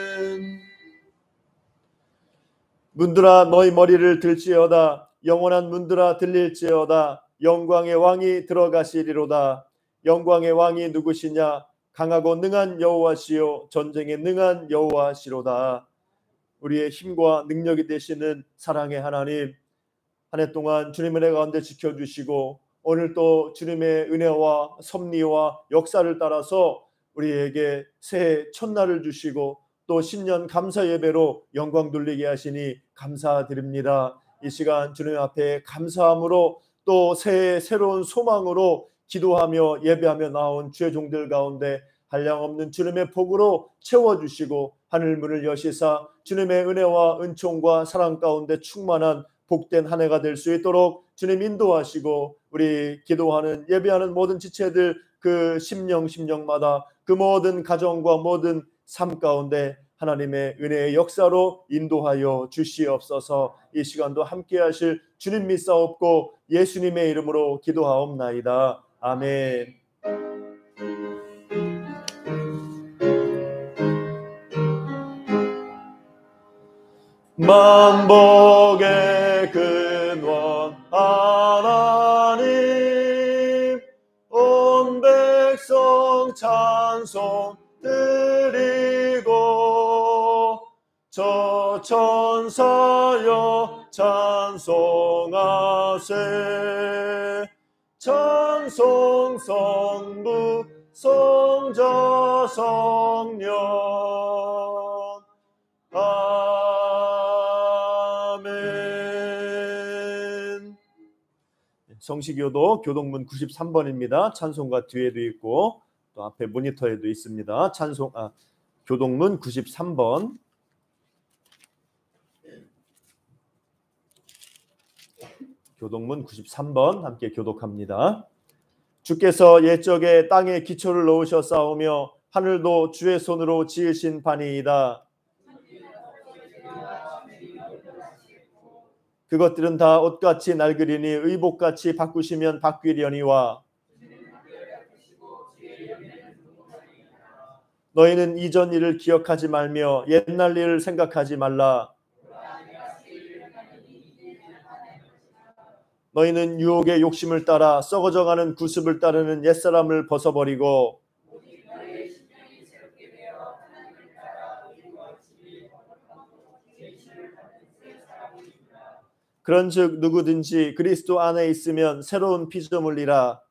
아멘. 문들아 너희 머리를 들지어다. 영원한 문들아 들릴지어다. 영광의 왕이 들어가시리로다. 영광의 왕이 누구시냐? 강하고 능한 여호와시요 전쟁에 능한 여호와시로다. 우리의 힘과 능력이 되시는 사랑의 하나님, 한 해 동안 주님의 은혜 가운데 지켜주시고 오늘 또 주님의 은혜와 섭리와 역사를 따라서 우리에게 새해 첫날을 주시고 또 신년 감사 예배로 영광 돌리게 하시니 감사드립니다. 이 시간 주님 앞에 감사함으로 또 새해 새로운 소망으로 기도하며 예배하며 나온 주의 종들 가운데 한량없는 주님의 복으로 채워주시고 하늘 문을 여시사 주님의 은혜와 은총과 사랑 가운데 충만한 복된 한 해가 될 수 있도록 주님 인도하시고 우리 기도하는 예배하는 모든 지체들 그 심령마다 그 모든 가정과 모든 삶 가운데 하나님의 은혜의 역사로 인도하여 주시옵소서. 이 시간도 함께 하실 주님 믿사옵고 예수님의 이름으로 기도하옵나이다. 아멘. 만복의 근원 하나님 온 백성 찬송 드리고 저 천사여 찬송하세 찬송 성부 성자 성령 아멘. 성시교도 교동문 93번입니다. 찬송가 뒤에도 있고 또 앞에 모니터에도 있습니다. 교동문 93번. 교동문 93번 함께 교독합니다. 주께서 옛적에 땅에 기초를 놓으셨사오며 하늘도 주의 손으로 지으신 바니이다. 그것들은 다 옷같이 낡으리니 의복같이 바꾸시면 바뀌려니와 너희는 이전 일을 기억하지 말며 옛날 일을 생각하지 말라. 너희는 유혹의 욕심을 따라 썩어져가는 구습을 따르는 옛사람을 벗어버리고 그런즉 누구든지 그리스도 안에 있으면 새로운 피조물이라.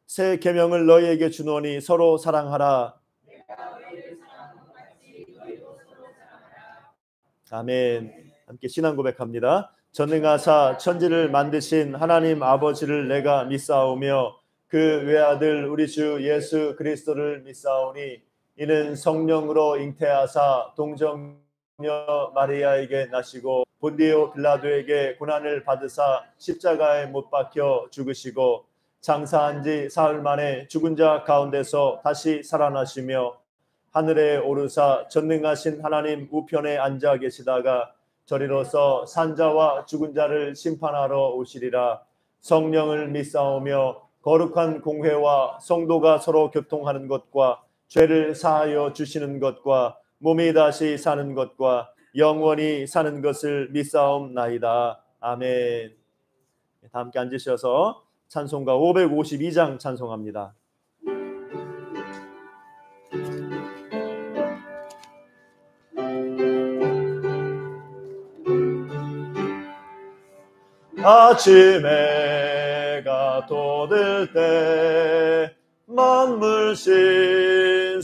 새 계명을 너희에게 주노니 서로 사랑하라. 아멘. 함께 신앙 고백합니다. 전능하사 천지를 만드신 하나님 아버지를 내가 믿사오며 그 외아들 우리 주 예수 그리스도를 믿사오니 이는 성령으로 잉태하사 동정녀 마리아에게 나시고 본디오 빌라도에게 고난을 받으사 십자가에 못 박혀 죽으시고 장사한 지 사흘 만에 죽은 자 가운데서 다시 살아나시며 하늘에 오르사 전능하신 하나님 우편에 앉아 계시다가 저리로서 산자와 죽은 자를 심판하러 오시리라. 성령을 믿사오며 거룩한 공회와 성도가 서로 교통하는 것과 죄를 사하여 주시는 것과 몸이 다시 사는 것과 영원히 사는 것을 믿사옵나이다. 아멘. 다 함께 앉으셔서 찬송가 552장 찬송합니다. 아침에 해가 돋을 때 만물 신선하여라.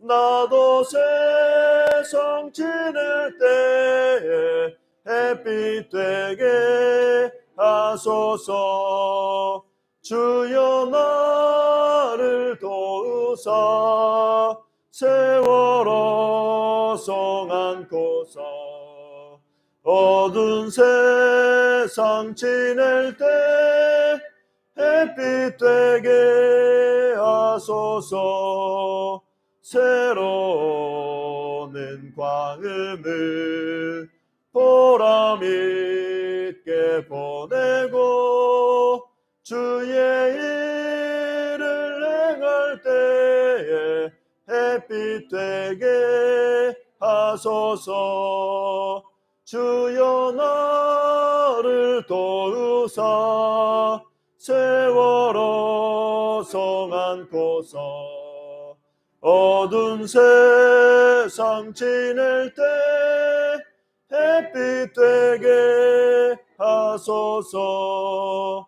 나도 세상 지낼 때에 햇빛 되게 하소서. 주여 나를 도우사 세월호 성 안고서 어두운 세상 지낼 때 햇빛 되게 하소서. 새로는 광음을 보람 있게 보내고 주의 일을 행할 때에 햇빛 되게 하소서. 주여 나를 도우사 세월호 성 안고서 어두운 세상 지낼 때 햇빛 되게 하소서.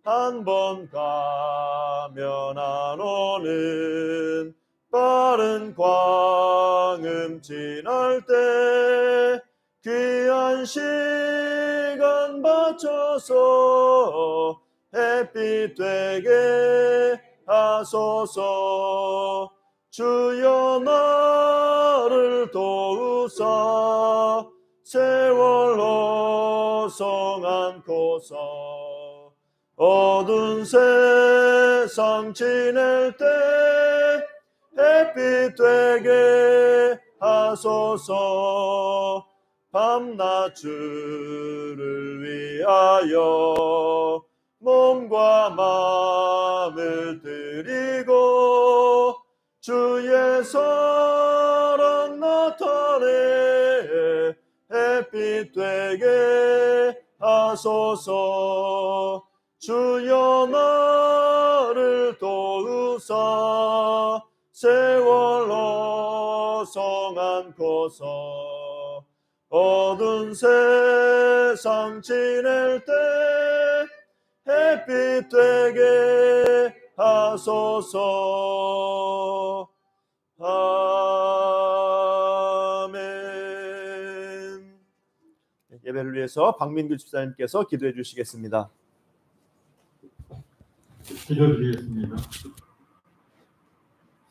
한 번 가면 안 오는 빠른 광음 지날 때 귀한 시간 바쳐서 햇빛 되게 하소서. 주여 나를 도우사 세월호 성 안고서 어두운 세상 지낼 때 햇빛 되게 하소서. 밤낮 주를 위하여 몸과 마음을 드리고 주의 사랑 나타내 햇빛 되게 하소서. 주여 나를 도우사 세월호 성 안고서 어두운 세상 지낼 때 햇빛 되게 하소서. 아멘. 예배를 위해서 박민규 집사님께서 기도해 주시겠습니다. 기도드리겠습니다.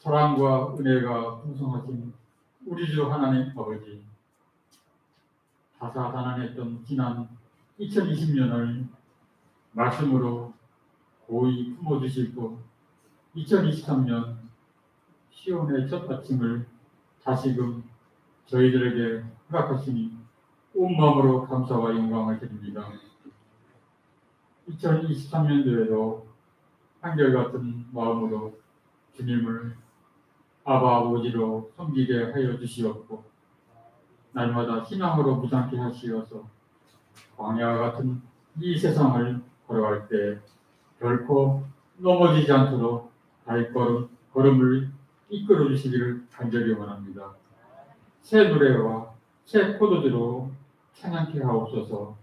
사랑과 은혜가 풍성하신 우리 주 하나님 아버지, 다사다난했던 지난 2020년을 말씀으로 고이 품어주시고 2023년 시온의 첫 아침을 다시금 저희들에게 허락하시니 온 마음으로 감사와 영광을 드립니다. 2023년도에도 한결같은 마음으로 주님을 아바 아버지로 섬기게 하여 주시었고 날마다 신앙으로 무장케 하시어서 광야와 같은 이 세상을 걸어갈 때 결코 넘어지지 않도록 발걸음을 이끌어 주시기를 간절히 원합니다. 새 노래와 새 포도주로 찬양케 하옵소서.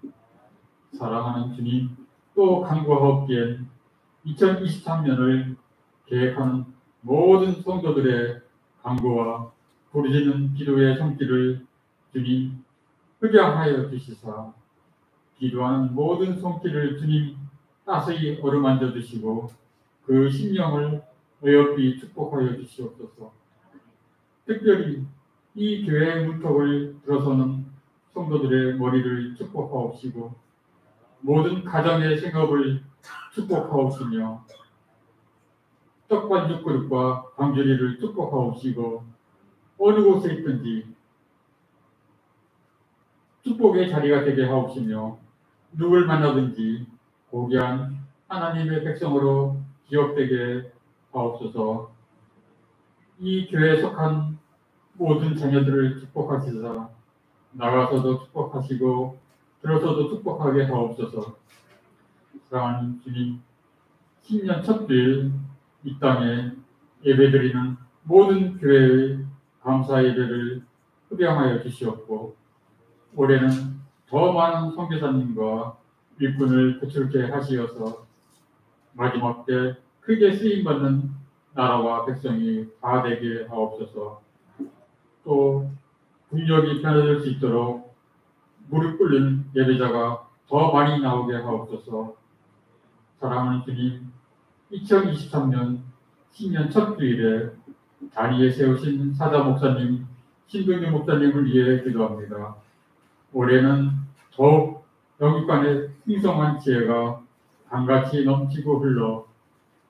사랑하는 주님, 또 간구하옵기엔 2023년을 계획하는 모든 성도들의 간구와 부르짖는 기도의 손길을 주님 흡양하여 주시사 기도하는 모든 손길을 주님 따스히 어루만져 주시고 그 심령을 어여삐 축복하여 주시옵소서. 특별히 이 교회의 문턱을 들어서는 성도들의 머리를 축복하옵시고 모든 가정의 생업을 축복하옵시며 떡반 육그릇과 광주리를 축복하옵시고 어느 곳에 있든지 축복의 자리가 되게 하옵시며 누굴 만나든지 고귀한 하나님의 백성으로 기억되게 하옵소서. 이 교회에 속한 모든 자녀들을 축복하시사 나가서도 축복하시고 들어서도 축복하게 하옵소서. 사랑하는 주님, 신년 첫 주일 이 땅에 예배드리는 모든 교회의 감사 예배를 흡양하여 주시옵고 올해는 더 많은 선교사님과 일꾼을 배출케 하시어서 마지막 때 크게 쓰임받는 나라와 백성이 다 되게 하옵소서. 또 국력이 편해질 수 있도록 무릎 꿇는 예배자가 더 많이 나오게 하옵소서. 사랑하는 주님, 2023년 신년 첫 주일에 자리에 세우신 사자 목사님, 신동규 목사님을 위해 기도합니다. 올해는 더욱 영육간의 풍성한 지혜가 강같이 넘치고 흘러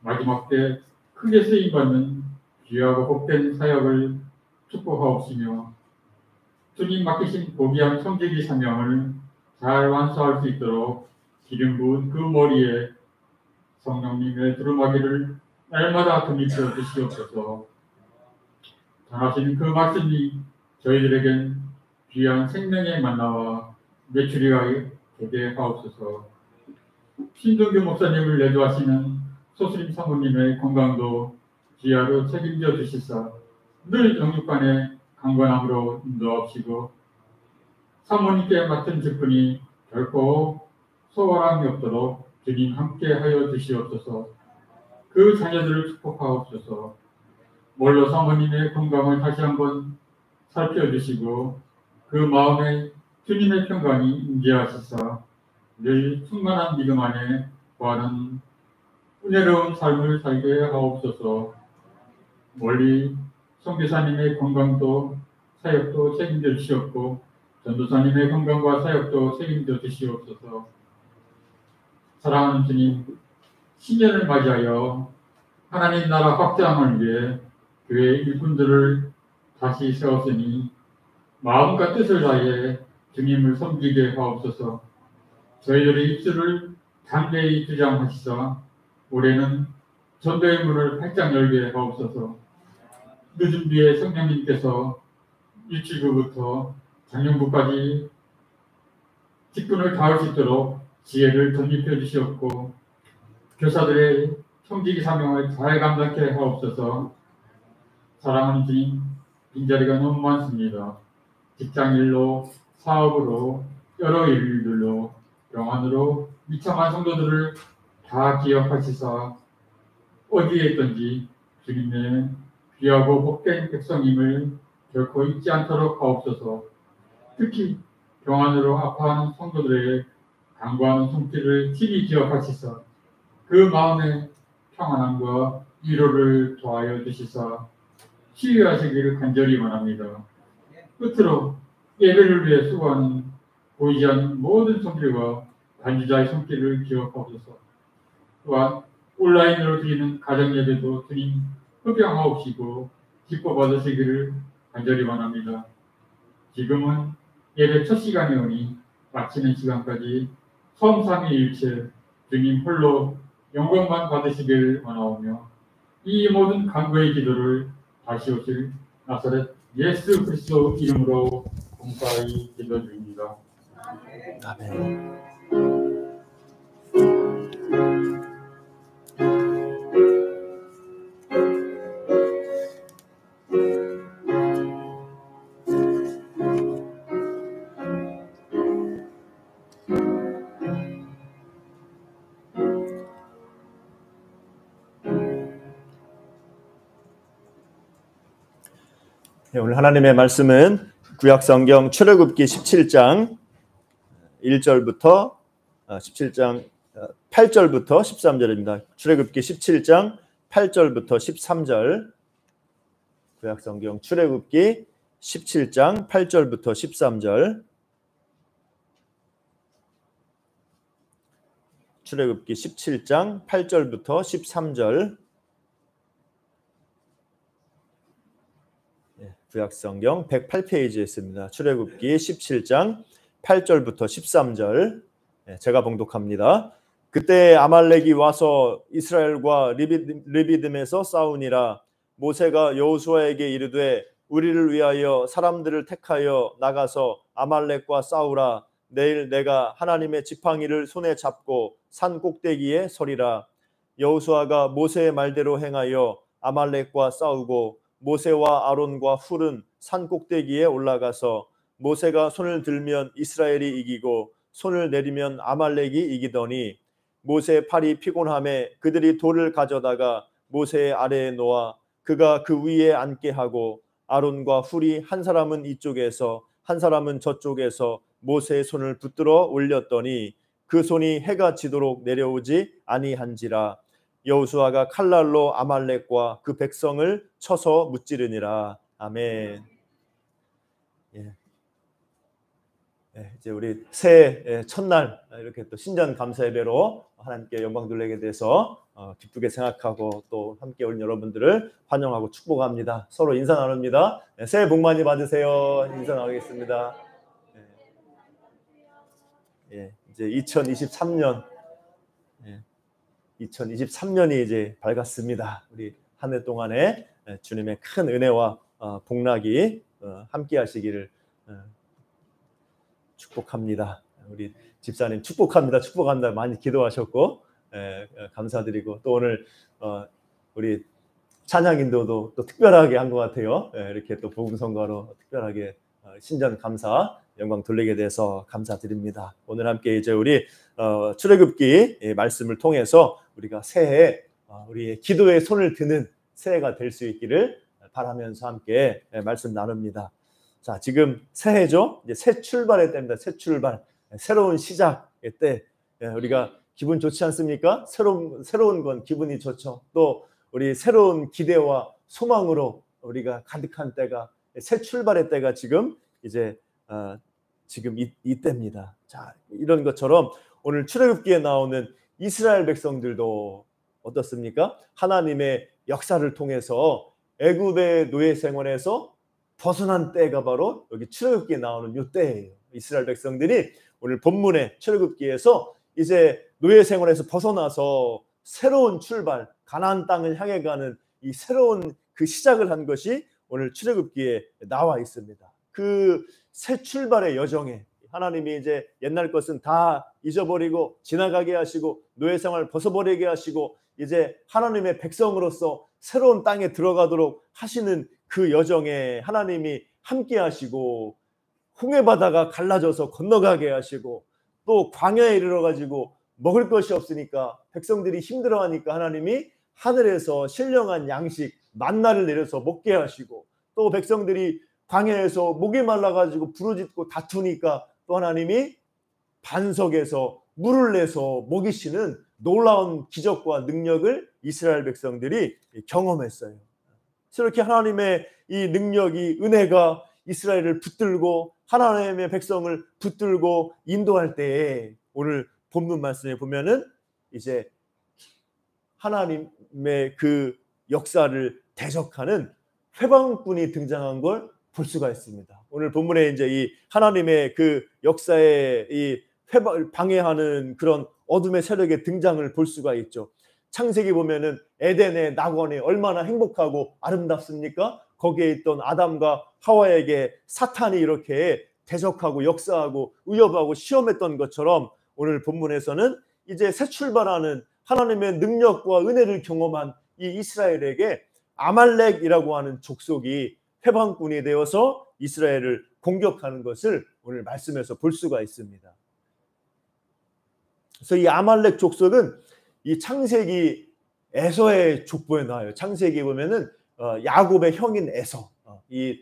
마지막 때 크게 쓰임받는 귀하고 복된 사역을 축복하옵시며 주님 맡기신 고귀한 성직의 사명을 잘 완수할 수 있도록 기름 부은 그 머리에 성령님의 두루마기를 날마다 덧입혀 주시옵소서. 전하시는 그 말씀이 저희들에겐 귀한 생명의 만나와 메추리가 되게 하옵소서. 신동규 목사님을 내조하시는 소수림 사모님의 건강도 귀하로 책임져 주시사 늘 영육간에 강건함으로 인도하시고 사모님께 맡은 직분이 결코 소홀함이 없도록 주님 함께 하여 주시옵소서. 그 자녀들을 축복하옵소서. 몰로 사모님의 건강을 다시 한번 살펴주시고 그 마음에 주님의 평강이 임재하시사 늘 충만한 믿음 안에 구하는 은혜로운 삶을 살게 하옵소서. 멀리 선교사님의 건강도 사역도 책임져 주시옵고 전도사님의 건강과 사역도 책임져 주시옵소서. 사랑하는 주님, 신년을 맞이하여 하나님 나라 확장을 위해 교회 일꾼들을 다시 세웠으니 마음과 뜻을 다해 주님을 섬기게 하옵소서. 저희들의 입술을 담대히 주장하시사 올해는 전도의 문을 활짝 열게 하옵소서. 늦은 뒤에 성령님께서 일주일부터 작년부까지 직분을 다할 수 있도록 지혜를 덧입혀 주시옵고 교사들의 청지기 사명을 잘 감당케 하옵소서. 사랑하는 주님, 빈자리가 너무 많습니다. 직장일로, 사업으로, 여러 일들로, 영안으로 미참한 성도들을 다 기억하시사 어디에 있든지 주님의 귀하고 복된 백성임을 결코 잊지 않도록 하옵소서. 특히 병환으로 아파하는 성도들의 간구하는 손길을 친히 기억하시사 그 마음의 평안함과 위로를 더하여 주시사 치유하시기를 간절히 원합니다. 끝으로 예배를 위해 수고하는 보이지 않는 모든 손길과 반주자의 손길을 기억하옵소서. 또한 온라인으로 드리는 가정 예배도 주님 흡양하옵시고 기뻐 받으시기를 간절히 원합니다. 지금은 예배 첫 시간에 오니 마치는 시간까지 성삼위일체 주님 홀로 영광만 받으시길 원하오며 이 모든 간구의 기도를 다시 오실 나사렛 예수 그리스도 이름으로 감사히 기도드립니다. 아멘. 네, 오늘 하나님의 말씀은 구약성경 출애굽기 17장 1절부터 17장 8절부터 13절입니다. 출애굽기 17장 8절부터 13절. 구약성경 출애굽기 17장 8절부터 13절. 출애굽기 17장 8절부터 13절. 구약성경 108페이지에 있습니다. 출애굽기 17장 8절부터 13절. 제가 봉독합니다. 그때 아말렉이 와서 이스라엘과 르비딤에서 싸우니라. 모세가 여호수아에게 이르되 우리를 위하여 사람들을 택하여 나가서 아말렉과 싸우라. 내일 내가 하나님의 지팡이를 손에 잡고 산 꼭대기에 서리라. 여호수아가 모세의 말대로 행하여 아말렉과 싸우고 모세와 아론과 훌은 산 꼭대기에 올라가서 모세가 손을 들면 이스라엘이 이기고 손을 내리면 아말렉이 이기더니 모세의 팔이 피곤함에 그들이 돌을 가져다가 모세의 아래에 놓아 그가 그 위에 앉게 하고 아론과 훌이 한 사람은 이쪽에서 한 사람은 저쪽에서 모세의 손을 붙들어 올렸더니 그 손이 해가 지도록 내려오지 아니한지라. 여호수아가 칼날로 아말렉과 그 백성을 쳐서 무찌르니라. 아멘. 이제 우리 새해 첫날 이렇게 또 신전 감사 예배로 하나님께 영광 돌리게 돼서 기쁘게 생각하고 또 함께 온 여러분들을 환영하고 축복합니다. 서로 인사 나눕니다. 새해 복 많이 받으세요. 인사 나누겠습니다. 이제 2023년 2023년이 이제 밝았습니다. 우리 한 해 동안에 주님의 큰 은혜와 복락이 함께 하시기를 축복합니다. 우리 집사님 축복합니다. 많이 기도하셨고 감사드리고 또 오늘 우리 찬양 인도도 또 특별하게 한 것 같아요. 이렇게 또 복음 선거로 특별하게 신전 감사 영광 돌리게 돼서 감사드립니다. 오늘 함께 이제 우리 출애굽기 말씀을 통해서 우리가 새해 우리의 기도에 손을 드는 새해가 될 수 있기를 바라면서 함께 말씀 나눕니다. 자, 지금 새해죠. 이제 새 출발의 때입니다. 새 출발, 새로운 시작의 때 우리가 기분 좋지 않습니까? 새로운 건 기분이 좋죠. 또 우리 새로운 기대와 소망으로 우리가 가득한 때가 새 출발의 때가 지금 이제 지금 이때입니다. 자, 이런 것처럼 오늘 출애굽기에 나오는 이스라엘 백성들도 어떻습니까? 하나님의 역사를 통해서 애굽의 노예 생활에서 벗어난 때가 바로 여기 출애굽기에 나오는 이 때예요. 이스라엘 백성들이 오늘 본문의 출애굽기에서 이제 노예 생활에서 벗어나서 새로운 출발, 가나안 땅을 향해 가는 이 새로운 그 시작을 한 것이 오늘 출애굽기에 나와 있습니다. 그 새 출발의 여정에 하나님이 이제 옛날 것은 다 잊어버리고 지나가게 하시고 노예 생활을 벗어버리게 하시고 이제 하나님의 백성으로서 새로운 땅에 들어가도록 하시는 그 여정에 하나님이 함께 하시고 홍해 바다가 갈라져서 건너가게 하시고 또 광야에 이르러 가지고 먹을 것이 없으니까 백성들이 힘들어하니까 하나님이 하늘에서 신령한 양식 만나를 내려서 먹게 하시고 또 백성들이 광야에서 목이 말라가지고 부르짖고 다투니까 또 하나님이 반석에서 물을 내서 먹이시는 놀라운 기적과 능력을 이스라엘 백성들이 경험했어요. 이렇게 하나님의 이 능력이 은혜가 이스라엘을 붙들고 하나님의 백성을 붙들고 인도할 때에 오늘 본문 말씀에 보면은 이제 하나님의 그 역사를 대적하는 회방꾼이 등장한 걸 볼 수가 있습니다. 오늘 본문에 이제 이 하나님의 그 역사에 이 방해하는 그런 어둠의 세력의 등장을 볼 수가 있죠. 창세기 보면은 에덴의 낙원이 얼마나 행복하고 아름답습니까? 거기에 있던 아담과 하와에게 사탄이 이렇게 대적하고 역사하고 위협하고 시험했던 것처럼 오늘 본문에서는 이제 새 출발하는 하나님의 능력과 은혜를 경험한 이 이스라엘에게 아말렉이라고 하는 족속이 해방꾼이 되어서 이스라엘을 공격하는 것을 오늘 말씀에서 볼 수가 있습니다. 그래서 이 아말렉 족속은 이 창세기 에서의 족보에 나와요. 창세기 보면은 야곱의 형인 에서, 이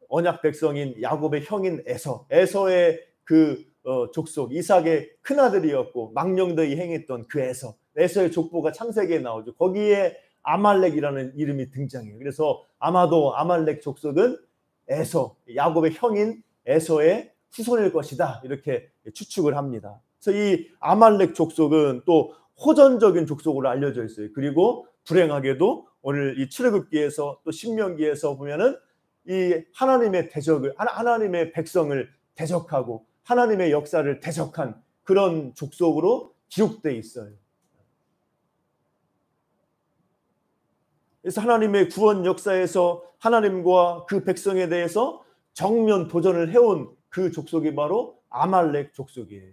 언약 백성인 야곱의 형인 에서의 그 족속, 이삭의 큰아들이었고 망령되이 행했던 그 에서의 족보가 창세기에 나오죠. 거기에 아말렉이라는 이름이 등장해요. 그래서 아마도 아말렉 족속은 야곱의 형인 에서의 후손일 것이다, 이렇게 추측을 합니다. 그래서 이 아말렉 족속은 또 호전적인 족속으로 알려져 있어요. 그리고 불행하게도 오늘 이 출애굽기에서 또 신명기에서 보면은 이 하나님의 대적을, 하나님의 백성을 대적하고 하나님의 역사를 대적한 그런 족속으로 기록되어 있어요. 그래서 하나님의 구원 역사에서 하나님과 그 백성에 대해서 정면 도전을 해온 그 족속이 바로 아말렉 족속이에요.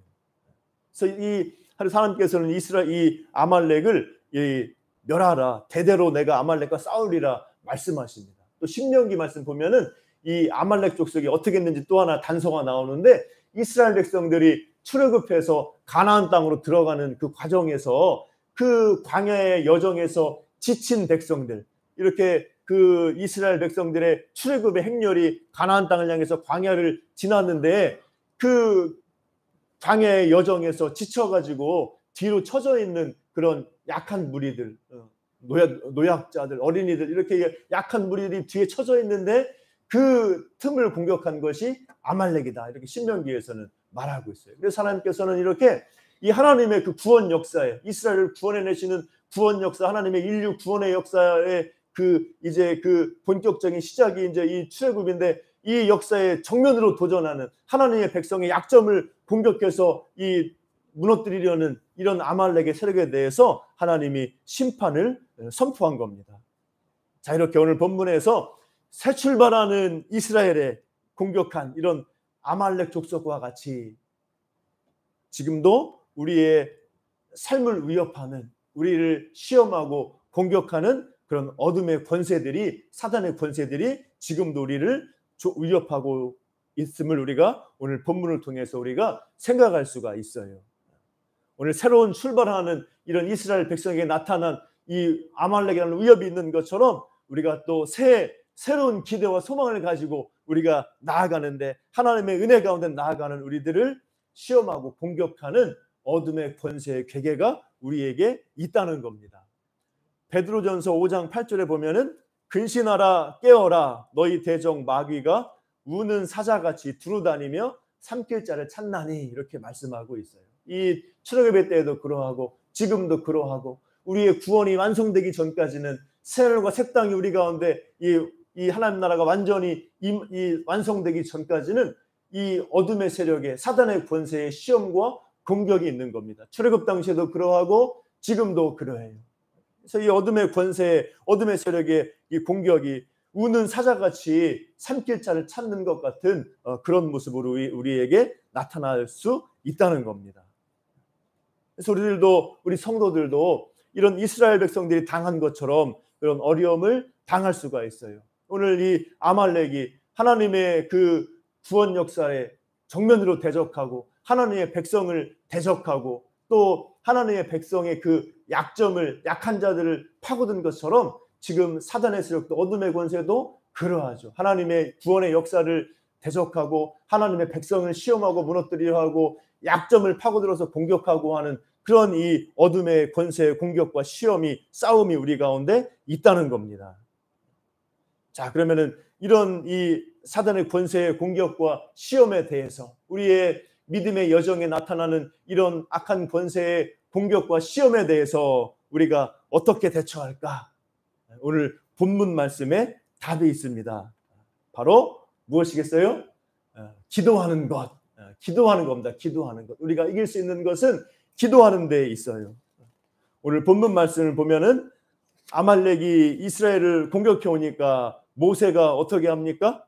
그래서 이 하나님께서는 이 아말렉을 멸하라, 대대로 내가 아말렉과 싸우리라 말씀하십니다. 또 신명기 말씀 보면은 이 아말렉 족속이 어떻게 했는지 또 하나 단서가 나오는데, 이스라엘 백성들이 출애굽해서 가나안 땅으로 들어가는 그 과정에서 그 광야의 여정에서 지친 백성들, 이렇게 그 이스라엘 백성들의 출애굽의 행렬이 가나안 땅을 향해서 광야를 지났는데 그 광야의 여정에서 지쳐가지고 뒤로 처져 있는 그런 약한 무리들, 노약자들, 어린이들, 이렇게 약한 무리들이 뒤에 처져 있는데 그 틈을 공격한 것이 아말렉이다, 이렇게 신명기에서는 말하고 있어요. 그래서 하나님께서는 이렇게 이 하나님의 그 구원 역사에, 이스라엘을 구원해내시는 구원 역사, 하나님의 인류 구원의 역사의 그 이제 그 본격적인 시작이 이제 이 출애굽인데, 이 역사에 정면으로 도전하는 하나님의 백성의 약점을 공격해서 이 무너뜨리려는 이런 아말렉의 세력에 대해서 하나님이 심판을 선포한 겁니다. 자, 이렇게 오늘 본문에서 새 출발하는 이스라엘에 공격한 이런 아말렉 족속과 같이 지금도 우리의 삶을 위협하는, 우리를 시험하고 공격하는 그런 어둠의 권세들이, 사단의 권세들이 지금도 우리를 위협하고 있음을 우리가 오늘 본문을 통해서 우리가 생각할 수가 있어요. 오늘 새로운 출발하는 이런 이스라엘 백성에게 나타난 이 아말렉이라는 위협이 있는 것처럼 우리가 또 새로운 기대와 소망을 가지고 우리가 나아가는데, 하나님의 은혜 가운데 나아가는 우리들을 시험하고 공격하는 어둠의 권세의 괴계가 우리에게 있다는 겁니다. 베드로전서 5장 8절에 보면은 근신하라 깨어라 너희 대적 마귀가 우는 사자같이 두루다니며 삼킬 자를 찾나니, 이렇게 말씀하고 있어요. 이 출애굽의 때에도 그러하고 지금도 그러하고 우리의 구원이 완성되기 전까지는 새하늘과 새 땅이 우리 가운데 이 하나님 나라가 완전히 완성되기 전까지는 이 어둠의 세력의 사단의 권세의 시험과 공격이 있는 겁니다. 출애굽 당시에도 그러하고 지금도 그러해요. 그래서 이 어둠의 권세, 어둠의 세력의 이 공격이 우는 사자같이 삼킬 자를 찾는 것 같은 그런 모습으로 우리에게 나타날 수 있다는 겁니다. 그래서 우리 성도들도 이런 이스라엘 백성들이 당한 것처럼 그런 어려움을 당할 수가 있어요. 오늘 이 아말렉이 하나님의 그 구원 역사에 정면으로 대적하고 하나님의 백성을 대적하고 또 하나님의 백성의 그 약한 자들을 파고든 것처럼 지금 사단의 세력도 어둠의 권세도 그러하죠. 하나님의 구원의 역사를 대적하고 하나님의 백성을 시험하고 무너뜨리려 하고 약점을 파고들어서 공격하고 하는 그런 이 어둠의 권세의 공격과 싸움이 우리 가운데 있다는 겁니다. 자, 그러면은 이런 이 사단의 권세의 공격과 시험에 대해서 우리의 믿음의 여정에 나타나는 이런 악한 권세의 공격과 시험에 대해서 우리가 어떻게 대처할까? 오늘 본문 말씀에 답이 있습니다. 바로 무엇이겠어요? 기도하는 것. 기도하는 겁니다. 기도하는 것. 우리가 이길 수 있는 것은 기도하는 데 있어요. 오늘 본문 말씀을 보면은 아말렉이 이스라엘을 공격해 오니까 모세가 어떻게 합니까?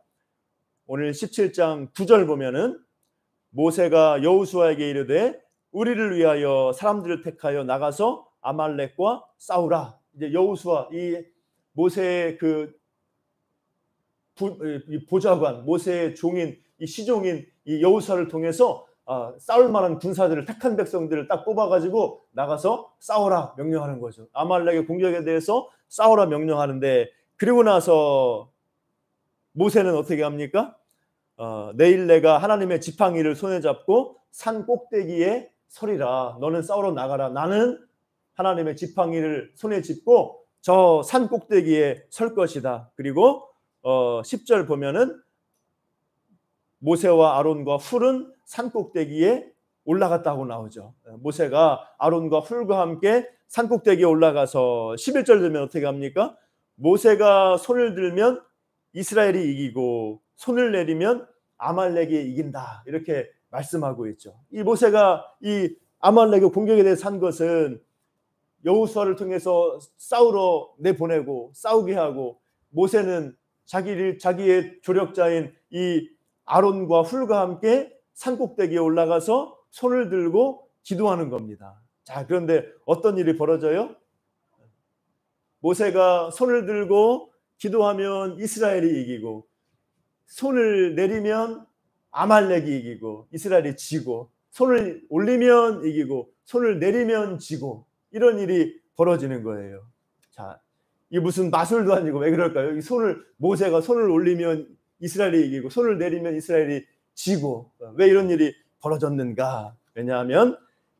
오늘 17장 9절 보면은 모세가 여호수아에게 이르되 우리를 위하여 사람들을 택하여 나가서 아말렉과 싸우라. 이제 여호수아, 이 모세의 그 보좌관, 모세의 종인, 이 시종인 이 여호수아를 통해서 싸울 만한 군사들을, 택한 백성들을 딱 뽑아가지고 나가서 싸우라 명령하는 거죠. 아말렉의 공격에 대해서 싸우라 명령하는데, 그리고 나서 모세는 어떻게 합니까? 내일 내가 하나님의 지팡이를 손에 잡고 산 꼭대기에 서리라. 너는 싸우러 나가라. 나는 하나님의 지팡이를 손에 짚고 저 산 꼭대기에 설 것이다. 그리고 10절 보면은 모세와 아론과 훌은 산 꼭대기에 올라갔다고 나오죠. 모세가 아론과 훌과 함께 산 꼭대기에 올라가서 11절 되면 어떻게 합니까? 모세가 손을 들면 이스라엘이 이기고 손을 내리면 아말렉이 이긴다. 이렇게 말씀하고 있죠. 이 모세가 이 아말렉의 공격에 대해서 한 것은 여호수아를 통해서 싸우러 내보내고 싸우게 하고, 모세는 자기의 조력자인 이 아론과 훌과 함께 산꼭대기에 올라가서 손을 들고 기도하는 겁니다. 자, 그런데 어떤 일이 벌어져요? 모세가 손을 들고 기도하면 이스라엘이 이기고, 손을 내리면 아말렉이 이기고 이스라엘이 지고, 손을 올리면 이기고 손을 내리면 지고, 이런 일이 벌어지는 거예요. 자, 이게 무슨 마술도 아니고 왜 그럴까요? 모세가 손을 올리면 이스라엘이 이기고 손을 내리면 이스라엘이 지고, 왜 이런 일이 벌어졌는가? 왜냐하면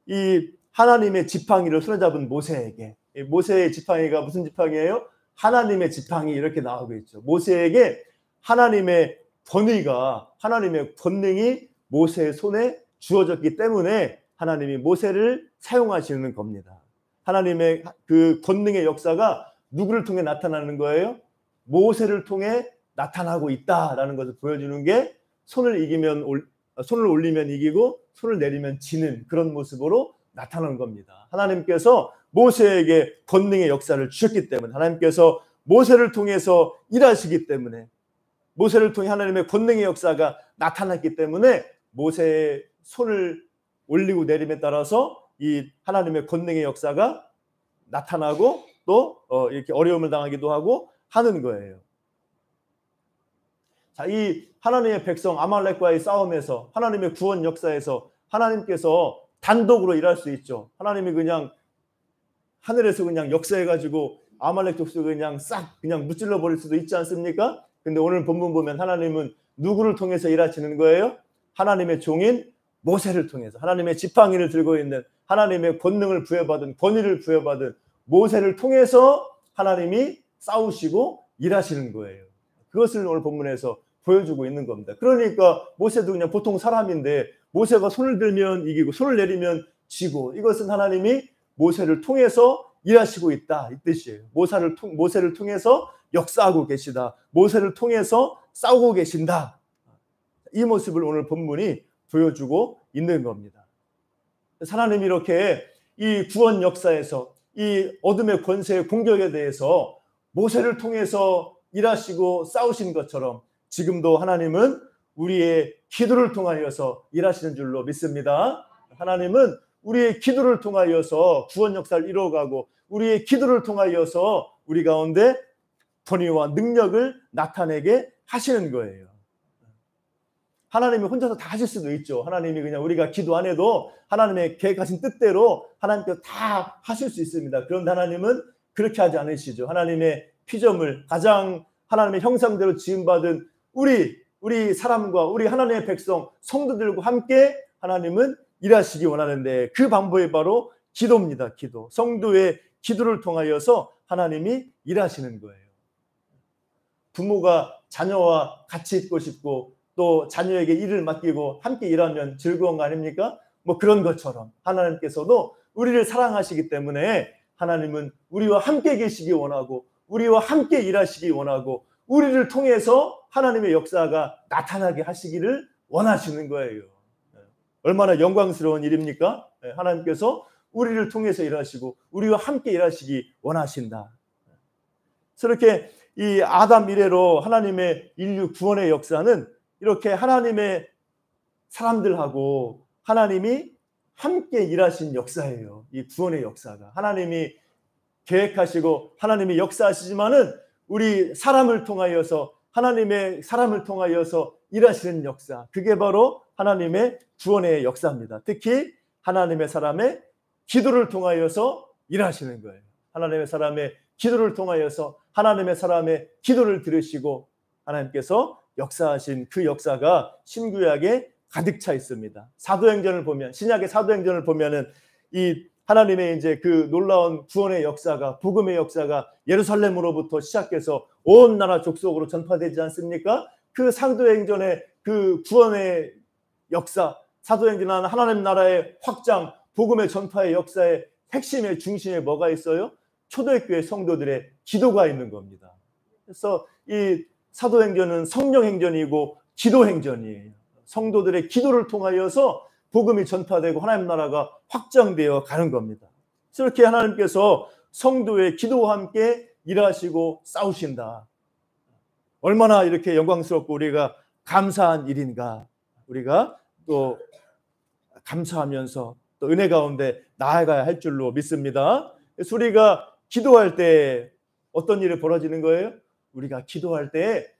이 하나님의 지팡이를 손에 잡은 모세에게, 모세의 지팡이가 무슨 지팡이예요? 하나님의 지팡이, 이렇게 나오고 있죠. 모세에게 하나님의 권능이 모세의 손에 주어졌기 때문에 하나님이 모세를 사용하시는 겁니다. 하나님의 그 권능의 역사가 누구를 통해 나타나는 거예요? 모세를 통해 나타나고 있다라는 것을 보여주는 게 손을 올리면 이기고 손을 내리면 지는 그런 모습으로 나타나는 겁니다. 하나님께서 모세에게 권능의 역사를 주셨기 때문에, 하나님께서 모세를 통해서 일하시기 때문에, 모세를 통해 하나님의 권능의 역사가 나타났기 때문에 모세의 손을 올리고 내림에 따라서 이 하나님의 권능의 역사가 나타나고 또 이렇게 어려움을 당하기도 하고 하는 거예요. 자, 이 하나님의 백성 아말렉과의 싸움에서, 하나님의 구원 역사에서 하나님께서 단독으로 일할 수 있죠. 하나님이 그냥 하늘에서 그냥 역사해가지고 아말렉 족속을 그냥 싹 그냥 무찔러 버릴 수도 있지 않습니까? 근데 오늘 본문 보면 하나님은 누구를 통해서 일하시는 거예요? 하나님의 종인 모세를 통해서, 하나님의 지팡이를 들고 있는, 하나님의 권능을 부여받은, 권위를 부여받은 모세를 통해서 하나님이 싸우시고 일하시는 거예요. 그것을 오늘 본문에서 보여주고 있는 겁니다. 그러니까 모세도 그냥 보통 사람인데 모세가 손을 들면 이기고 손을 내리면 지고, 이것은 하나님이 모세를 통해서 일하시고 있다, 이 뜻이에요. 모세를 통해서 역사하고 계시다, 모세를 통해서 싸우고 계신다, 이 모습을 오늘 본문이 보여주고 있는 겁니다. 하나님이 이렇게 이 구원 역사에서 이 어둠의 권세의 공격에 대해서 모세를 통해서 일하시고 싸우신 것처럼 지금도 하나님은 우리의 기도를 통하여서 일하시는 줄로 믿습니다. 하나님은 우리의 기도를 통하여서 구원 역사를 이루어가고 우리의 기도를 통하여서 우리 가운데 권위와 능력을 나타내게 하시는 거예요. 하나님이 혼자서 다 하실 수도 있죠. 하나님이 그냥 우리가 기도 안 해도 하나님의 계획하신 뜻대로 하나님께서 다 하실 수 있습니다. 그런데 하나님은 그렇게 하지 않으시죠. 하나님의 피조물, 가장 하나님의 형상대로 지음받은 우리 사람과 우리 하나님의 백성, 성도들과 함께 하나님은 일하시기 원하는데, 그 방법이 바로 기도입니다. 기도. 성도의 기도를 통하여서 하나님이 일하시는 거예요. 부모가 자녀와 같이 있고 싶고 또 자녀에게 일을 맡기고 함께 일하면 즐거운 거 아닙니까? 뭐 그런 것처럼 하나님께서도 우리를 사랑하시기 때문에 하나님은 우리와 함께 계시기 원하고 우리와 함께 일하시기 원하고 우리를 통해서 하나님의 역사가 나타나게 하시기를 원하시는 거예요. 얼마나 영광스러운 일입니까? 하나님께서 우리를 통해서 일하시고 우리와 함께 일하시기 원하신다. 그렇게 이 아담 이래로 하나님의 인류 구원의 역사는 이렇게 하나님의 사람들하고 하나님이 함께 일하신 역사예요. 이 구원의 역사가 하나님이 계획하시고 하나님이 역사하시지만은 우리 사람을 통하여서, 하나님의 사람을 통하여서 일하시는 역사, 그게 바로 하나님의 구원의 역사입니다. 특히 하나님의 사람의 기도를 통하여서 일하시는 거예요. 하나님의 사람의 기도를 통하여서 하나님의 사람의 기도를 들으시고 하나님께서 역사하신 그 역사가 신구약에 가득 차 있습니다. 사도행전을 보면, 신약의 사도행전을 보면은 이 하나님의 이제 그 놀라운 구원의 역사가, 복음의 역사가 예루살렘으로부터 시작해서 온 나라 족속으로 전파되지 않습니까? 그 사도행전의 그 구원의 역사, 사도행전은 하나님 나라의 확장, 복음의 전파의 역사의 핵심의 중심에 뭐가 있어요? 초대교회 성도들의 기도가 있는 겁니다. 그래서 이 사도행전은 성령행전이고 기도행전이에요. 성도들의 기도를 통하여서 복음이 전파되고 하나님 나라가 확장되어 가는 겁니다. 이렇게 하나님께서 성도의 기도와 함께 일하시고 싸우신다. 얼마나 이렇게 영광스럽고 우리가 감사한 일인가. 우리가 또 감사하면서 또 은혜 가운데 나아가야 할 줄로 믿습니다. 그래서 우리가 기도할 때 어떤 일이 벌어지는 거예요? 우리가 기도할 때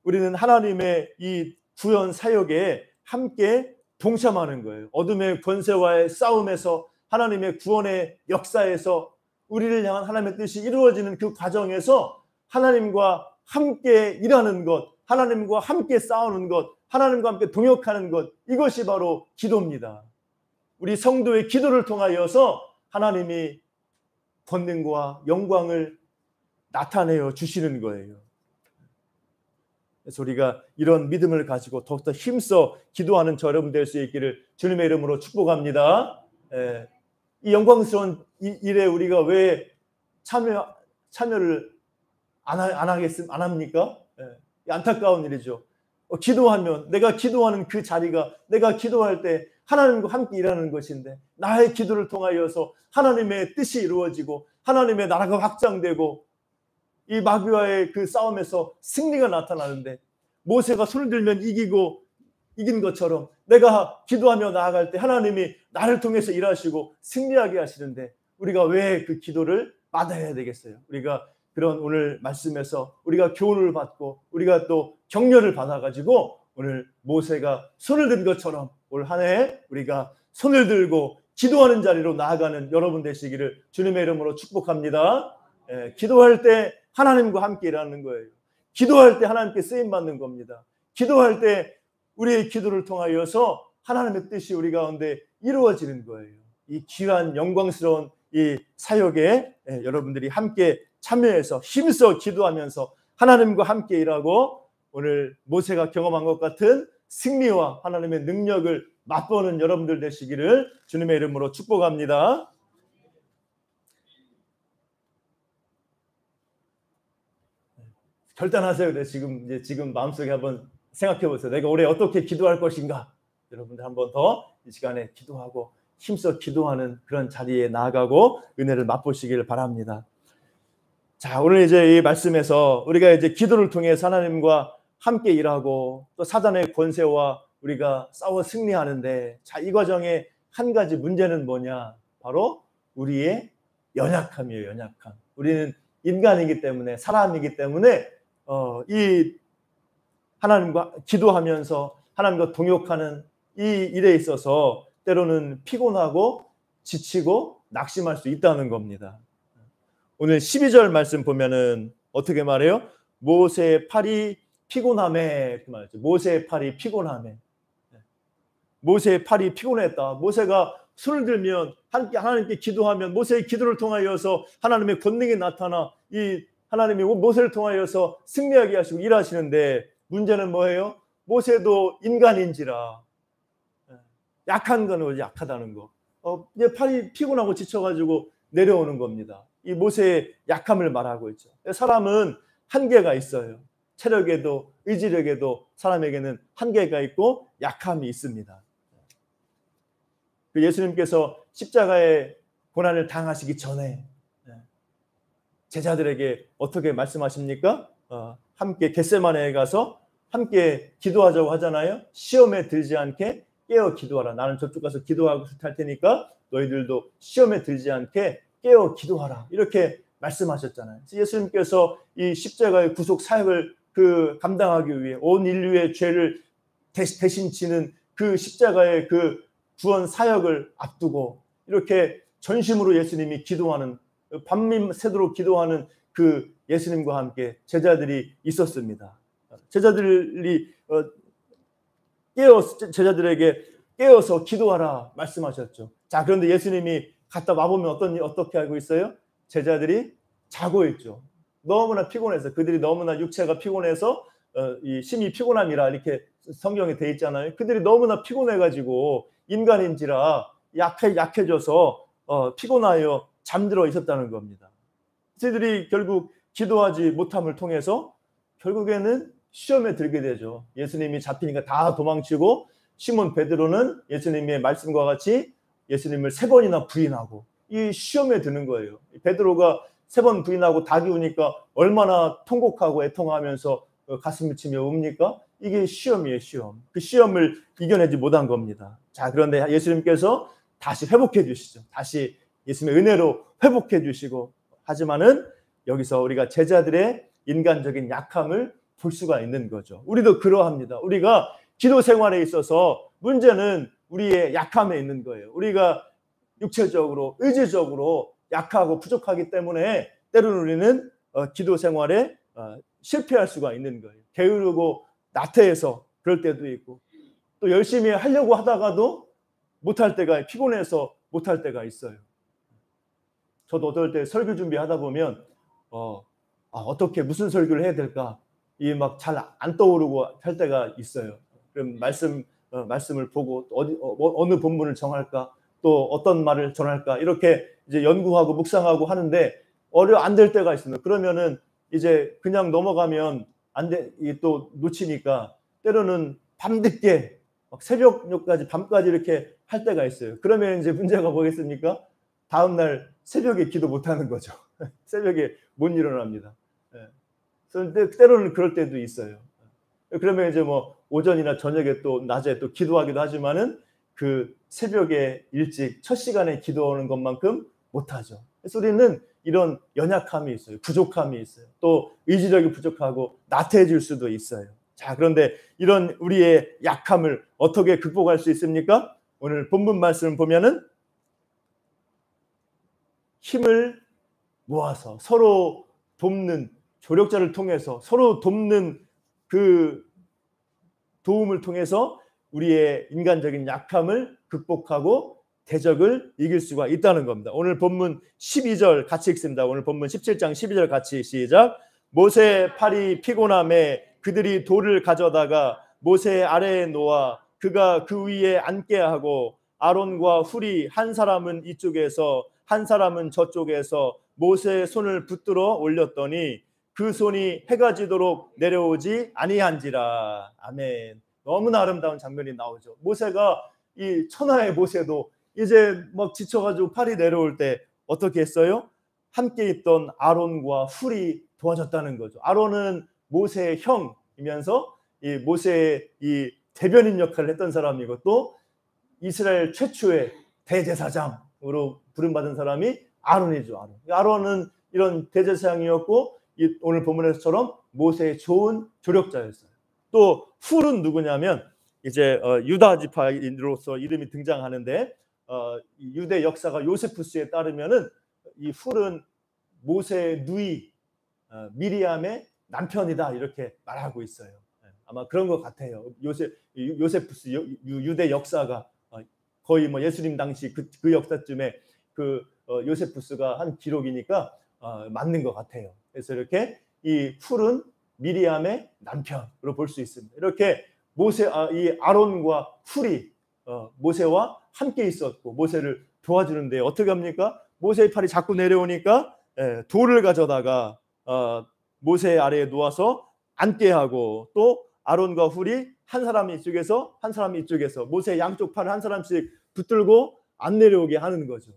우리는 하나님의 이 구원 사역에 함께 동참하는 거예요. 어둠의 권세와의 싸움에서, 하나님의 구원의 역사에서 우리를 향한 하나님의 뜻이 이루어지는 그 과정에서 하나님과 함께 일하는 것, 하나님과 함께 싸우는 것, 하나님과 함께 동역하는 것, 이것이 바로 기도입니다. 우리 성도의 기도를 통하여서 하나님이 권능과 영광을 나타내어 주시는 거예요. 그래서 우리가 이런 믿음을 가지고 더욱더 힘써 기도하는 저 여러분 될 수 있기를 주님의 이름으로 축복합니다. 이 영광스러운 일에 우리가 왜 참여를 안 합니까? 안타까운 일이죠. 기도하면 내가 기도하는 그 자리가 내가 기도할 때 하나님과 함께 일하는 것인데 나의 기도를 통하여서 하나님의 뜻이 이루어지고 하나님의 나라가 확장되고 이 마귀와의 그 싸움에서 승리가 나타나는데 모세가 손을 들면 이긴 것처럼 내가 기도하며 나아갈 때 하나님이 나를 통해서 일하시고 승리하게 하시는데 우리가 왜 그 기도를 받아야 되겠어요? 우리가 그런 오늘 말씀에서 우리가 교훈을 받고 우리가 또 격려를 받아가지고 오늘 모세가 손을 든 것처럼 올 한 해 우리가 손을 들고 기도하는 자리로 나아가는 여러분 되시기를 주님의 이름으로 축복합니다. 기도할 때 하나님과 함께 일하는 거예요. 기도할 때 하나님께 쓰임받는 겁니다. 기도할 때 우리의 기도를 통하여서 하나님의 뜻이 우리 가운데 이루어지는 거예요. 이 귀한 영광스러운 이 사역에 여러분들이 함께 참여해서 힘써 기도하면서 하나님과 함께 일하고 오늘 모세가 경험한 것 같은 승리와 하나님의 능력을 맛보는 여러분들 되시기를 주님의 이름으로 축복합니다. 결단하세요. 지금 마음속에 한번 생각해 보세요. 내가 올해 어떻게 기도할 것인가? 여러분들 한번 더 이 시간에 기도하고 힘써 기도하는 그런 자리에 나아가고 은혜를 맛보시기를 바랍니다. 자, 오늘 이제 이 말씀에서 우리가 이제 기도를 통해서 하나님과 함께 일하고 또 사단의 권세와 우리가 싸워 승리하는데 자, 이 과정에 한 가지 문제는 뭐냐? 바로 우리의 연약함이에요. 연약함. 우리는 인간이기 때문에 사람이기 때문에 이 하나님과 기도하면서 하나님과 동역하는 이 일에 있어서 때로는 피곤하고 지치고 낙심할 수 있다는 겁니다. 오늘 12절 말씀 보면은 어떻게 말해요? 모세의 팔이 피곤함에 그 말이죠. 모세의 팔이 피곤함에. 모세의 팔이 피곤했다. 모세가 손을 들면 하나님께 기도하면 모세의 기도를 통하여서 하나님의 권능이 나타나 이 하나님이 모세를 통하여서 승리하게 하시고 일하시는데 문제는 뭐예요? 모세도 인간인지라 약한 거는 약하다는 거. 이제 팔이 피곤하고 지쳐가지고 내려오는 겁니다. 이 모세의 약함을 말하고 있죠. 사람은 한계가 있어요. 체력에도 의지력에도 사람에게는 한계가 있고 약함이 있습니다. 예수님께서 십자가의 고난을 당하시기 전에 제자들에게 어떻게 말씀하십니까? 함께 겟세마네에 가서 함께 기도하자고 하잖아요. 시험에 들지 않게 깨어 기도하라. 나는 저쪽 가서 기도하고 할 테니까 너희들도 시험에 들지 않게 깨어 기도하라. 이렇게 말씀하셨잖아요. 예수님께서 이 십자가의 구속 사역을 감당하기 위해 온 인류의 죄를 대신 지는 그 십자가의 그 구원 사역을 앞두고 이렇게 전심으로 예수님이 기도하는 밤새도록 기도하는 그 예수님과 함께 제자들이 있었습니다. 제자들이 제자들에게 깨어서 기도하라 말씀하셨죠. 자, 그런데 예수님이 갔다 와보면 어떻게 하고 있어요? 제자들이 자고 있죠. 너무나 피곤해서 그들이 너무나 육체가 피곤해서 이 심히 피곤함이라 이렇게 성경에 돼 있잖아요. 그들이 너무나 피곤해가지고 인간인지라 약해져서 피곤하여 잠들어 있었다는 겁니다. 저희들이 결국 기도하지 못함을 통해서 결국에는 시험에 들게 되죠. 예수님이 잡히니까 다 도망치고 시몬 베드로는 예수님의 말씀과 같이 예수님을 3번이나 부인하고 이 시험에 드는 거예요. 베드로가 3번 부인하고 닭이 우니까 얼마나 통곡하고 애통하면서 가슴을 치며 웁니까? 이게 시험이에요, 시험. 그 시험을 이겨내지 못한 겁니다. 자, 그런데 예수님께서 다시 회복해 주시죠. 다시 예수님의 은혜로 회복해 주시고 하지만은 여기서 우리가 제자들의 인간적인 약함을 볼 수가 있는 거죠. 우리도 그러합니다. 우리가 기도 생활에 있어서 문제는 우리의 약함에 있는 거예요. 우리가 육체적으로, 의지적으로 약하고 부족하기 때문에 때로는 우리는 기도 생활에 실패할 수가 있는 거예요. 게으르고 나태해서 그럴 때도 있고 또 열심히 하려고 하다가도 못할 때가 피곤해서 못할 때가 있어요. 저도 어떨 때 설교 준비하다 보면 어떻게 무슨 설교를 해야 될까 이 막 잘 안 떠오르고 할 때가 있어요. 그럼 말씀을 보고 어느 본문을 정할까 또 어떤 말을 전할까 이렇게 이제 연구하고 묵상하고 하는데 안 될 때가 있습니다. 그러면은 이제 그냥 넘어가면 이게 또 놓치니까 때로는 밤늦게 막 새벽까지 밤까지 이렇게 할 때가 있어요. 그러면 이제 문제가 뭐겠습니까? 다음 날 새벽에 기도 못 하는 거죠. 새벽에 못 일어납니다. 예. 그런데 때로는 그럴 때도 있어요. 그러면 이제 뭐 오전이나 저녁에 또 낮에 또 기도하기도 하지만은 그 새벽에 일찍 첫 시간에 기도하는 것만큼 못 하죠. 그래서 우리는 이런 연약함이 있어요. 부족함이 있어요. 또 의지력이 부족하고 나태해질 수도 있어요. 자, 그런데 이런 우리의 약함을 어떻게 극복할 수 있습니까? 오늘 본문 말씀을 보면은 힘을 모아서 서로 돕는 조력자를 통해서 서로 돕는 그 도움을 통해서 우리의 인간적인 약함을 극복하고 대적을 이길 수가 있다는 겁니다. 오늘 본문 12절 같이 읽습니다. 오늘 본문 17장 12절 같이 시작. 모세 팔이 피곤함에 그들이 돌을 가져다가 모세 아래에 놓아 그가 그 위에 앉게 하고 아론과 훌이 한 사람은 이쪽에서 한 사람은 저쪽에서 모세의 손을 붙들어 올렸더니 그 손이 해가 지도록 내려오지 아니한지라. 아멘. 너무나 아름다운 장면이 나오죠. 모세가 이 천하의 모세도 이제 막 지쳐가지고 팔이 내려올 때 어떻게 했어요? 함께 있던 아론과 훌이 도와줬다는 거죠. 아론은 모세의 형이면서 이 모세의 이 대변인 역할을 했던 사람이고 또 이스라엘 최초의 대제사장으로 부름받은 사람이 아론이죠. 아론은 이런 대제사장이었고 오늘 본문에서처럼 모세의 좋은 조력자였어요. 또 훌은 누구냐면 이제 유다 지파인으로서 이름이 등장하는데 유대 역사가 요세푸스에 따르면은 이 훌은 모세의 누이 미리암의 남편이다 이렇게 말하고 있어요. 아마 그런 것 같아요. 요세푸스 유대 역사가 거의 뭐 예수님 당시 그 역사쯤에 그 요세푸스가 한 기록이니까 맞는 것 같아요. 그래서 이렇게 이 훌은 미리암의 남편으로 볼 수 있습니다. 이렇게 이 아론과 훌이 모세와 함께 있었고 모세를 도와주는데 어떻게 합니까? 모세의 팔이 자꾸 내려오니까 돌을 가져다가 모세 아래에 놓아서 앉게 하고 또 아론과 훌이 한 사람이 이쪽에서 한 사람이 이쪽에서 모세의 양쪽 팔을 한 사람씩 붙들고 안 내려오게 하는 거죠.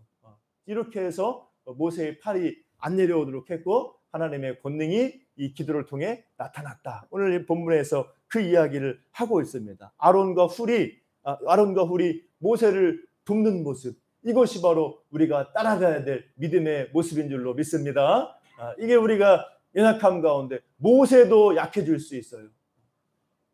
이렇게 해서 모세의 팔이 안 내려오도록 했고 하나님의 권능이 이 기도를 통해 나타났다. 오늘 본문에서 그 이야기를 하고 있습니다. 아론과 훌이 모세를 돕는 모습, 이것이 바로 우리가 따라가야 될 믿음의 모습인 줄로 믿습니다. 이게 우리가 연약함 가운데 모세도 약해질 수 있어요.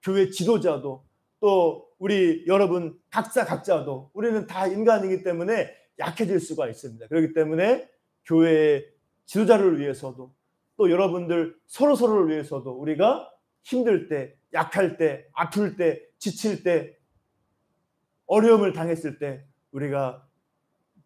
교회 지도자도 또 우리 여러분 각자도 우리는 다 인간이기 때문에 약해질 수가 있습니다. 그렇기 때문에 교회의 지도자를 위해서도 또 여러분들 서로를 위해서도 우리가 힘들 때, 약할 때, 아플 때, 지칠 때, 어려움을 당했을 때 우리가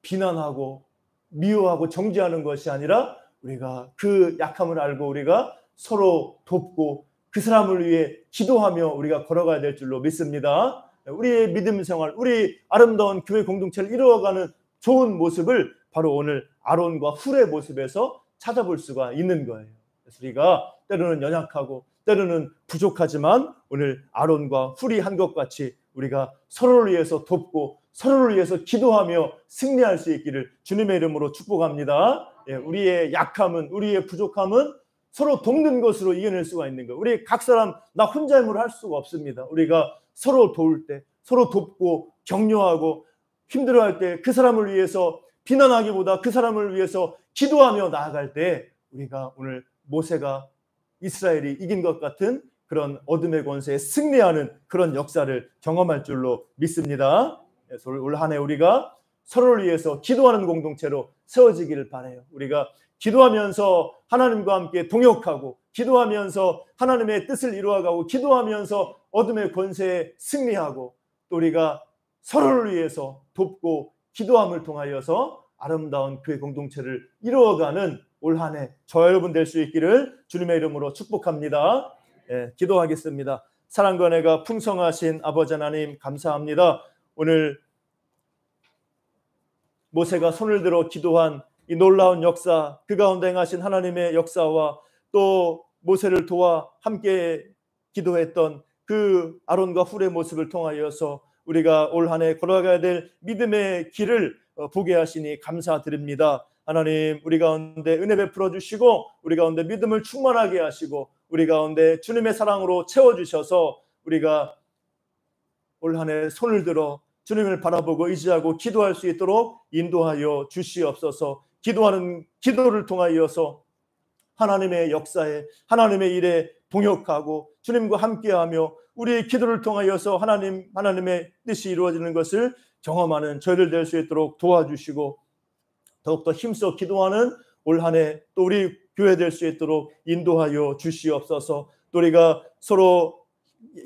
비난하고 미워하고 정죄하는 것이 아니라 우리가 그 약함을 알고 우리가 서로 돕고 그 사람을 위해 기도하며 우리가 걸어가야 될 줄로 믿습니다. 우리의 믿음 생활, 우리 아름다운 교회 공동체를 이루어가는 좋은 모습을 바로 오늘 아론과 훌의 모습에서 찾아볼 수가 있는 거예요. 그래서 우리가 때로는 연약하고 때로는 부족하지만 오늘 아론과 훌이 한 것 같이 우리가 서로를 위해서 돕고 서로를 위해서 기도하며 승리할 수 있기를 주님의 이름으로 축복합니다. 우리의 약함은 우리의 부족함은 서로 돕는 것으로 이겨낼 수가 있는 거예요. 우리 각 사람 나 혼자 힘으로 할 수가 없습니다. 우리가 서로 도울 때 서로 돕고 격려하고 힘들어할 때 그 사람을 위해서 비난하기보다 그 사람을 위해서 기도하며 나아갈 때 우리가 오늘 모세가 이스라엘이 이긴 것 같은 그런 어둠의 권세에 승리하는 그런 역사를 경험할 줄로 믿습니다. 그래서 올 한 해 우리가 서로를 위해서 기도하는 공동체로 세워지기를 바라요. 우리가 기도하면서 하나님과 함께 동역하고 기도하면서 하나님의 뜻을 이루어가고 기도하면서 어둠의 권세에 승리하고 또 우리가 서로를 위해서 돕고 기도함을 통하여서 아름다운 교회 공동체를 이루어가는 올 한 해 저와 여러분 될 수 있기를 주님의 이름으로 축복합니다. 기도하겠습니다. 사랑과 은혜가 풍성하신 아버지 하나님 감사합니다. 오늘 모세가 손을 들어 기도한 이 놀라운 역사, 그 가운데 행하신 하나님의 역사와 또 모세를 도와 함께 기도했던 그 아론과 훌의 모습을 통하여서 우리가 올 한 해 걸어가야 될 믿음의 길을 보게 하시니 감사드립니다. 하나님, 우리 가운데 은혜 베풀어 주시고 우리 가운데 믿음을 충만하게 하시고 우리 가운데 주님의 사랑으로 채워주셔서 우리가 올 한 해 손을 들어 주님을 바라보고 의지하고 기도할 수 있도록 인도하여 주시옵소서. 기도하는 기도를 통하여서 하나님의 역사에, 하나님의 일에 동역하고 주님과 함께하며 우리의 기도를 통하여서 하나님의 뜻이 이루어지는 것을 경험하는 저희들 될 수 있도록 도와주시고 더욱더 힘써 기도하는 올 한 해 또 우리 교회 될 수 있도록 인도하여 주시옵소서. 또 우리가 서로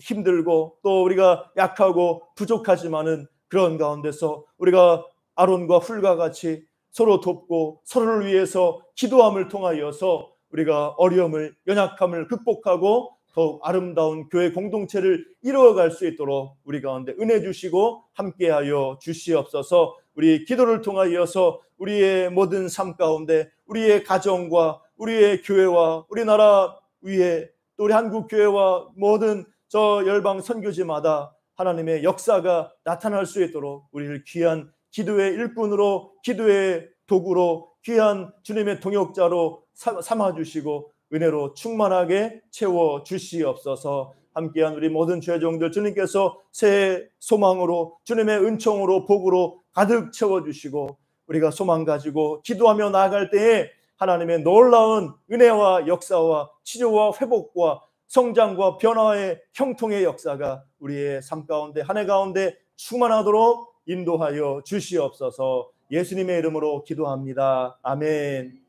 힘들고 또 우리가 약하고 부족하지만은 그런 가운데서 우리가 아론과 훌과 같이 서로 돕고 서로를 위해서 기도함을 통하여서 우리가 어려움을, 연약함을 극복하고 더욱 아름다운 교회 공동체를 이루어갈 수 있도록 우리 가운데 은혜 주시고 함께하여 주시옵소서. 우리 기도를 통하여서 우리의 모든 삶 가운데 우리의 가정과 우리의 교회와 우리나라 위에 또 우리 한국 교회와 모든 저 열방 선교지마다 하나님의 역사가 나타날 수 있도록 우리를 귀한 기도의 일꾼으로, 기도의 도구로, 귀한 주님의 동역자로 삼아주시고 은혜로 충만하게 채워주시옵소서. 함께한 우리 모든 죄종들 주님께서 새해 소망으로, 주님의 은총으로, 복으로 가득 채워주시고 우리가 소망 가지고 기도하며 나아갈 때에 하나님의 놀라운 은혜와 역사와 치료와 회복과 성장과 변화의 형통의 역사가 우리의 삶 가운데, 한 해 가운데 충만하도록 인도하여 주시옵소서. 예수님의 이름으로 기도합니다. 아멘.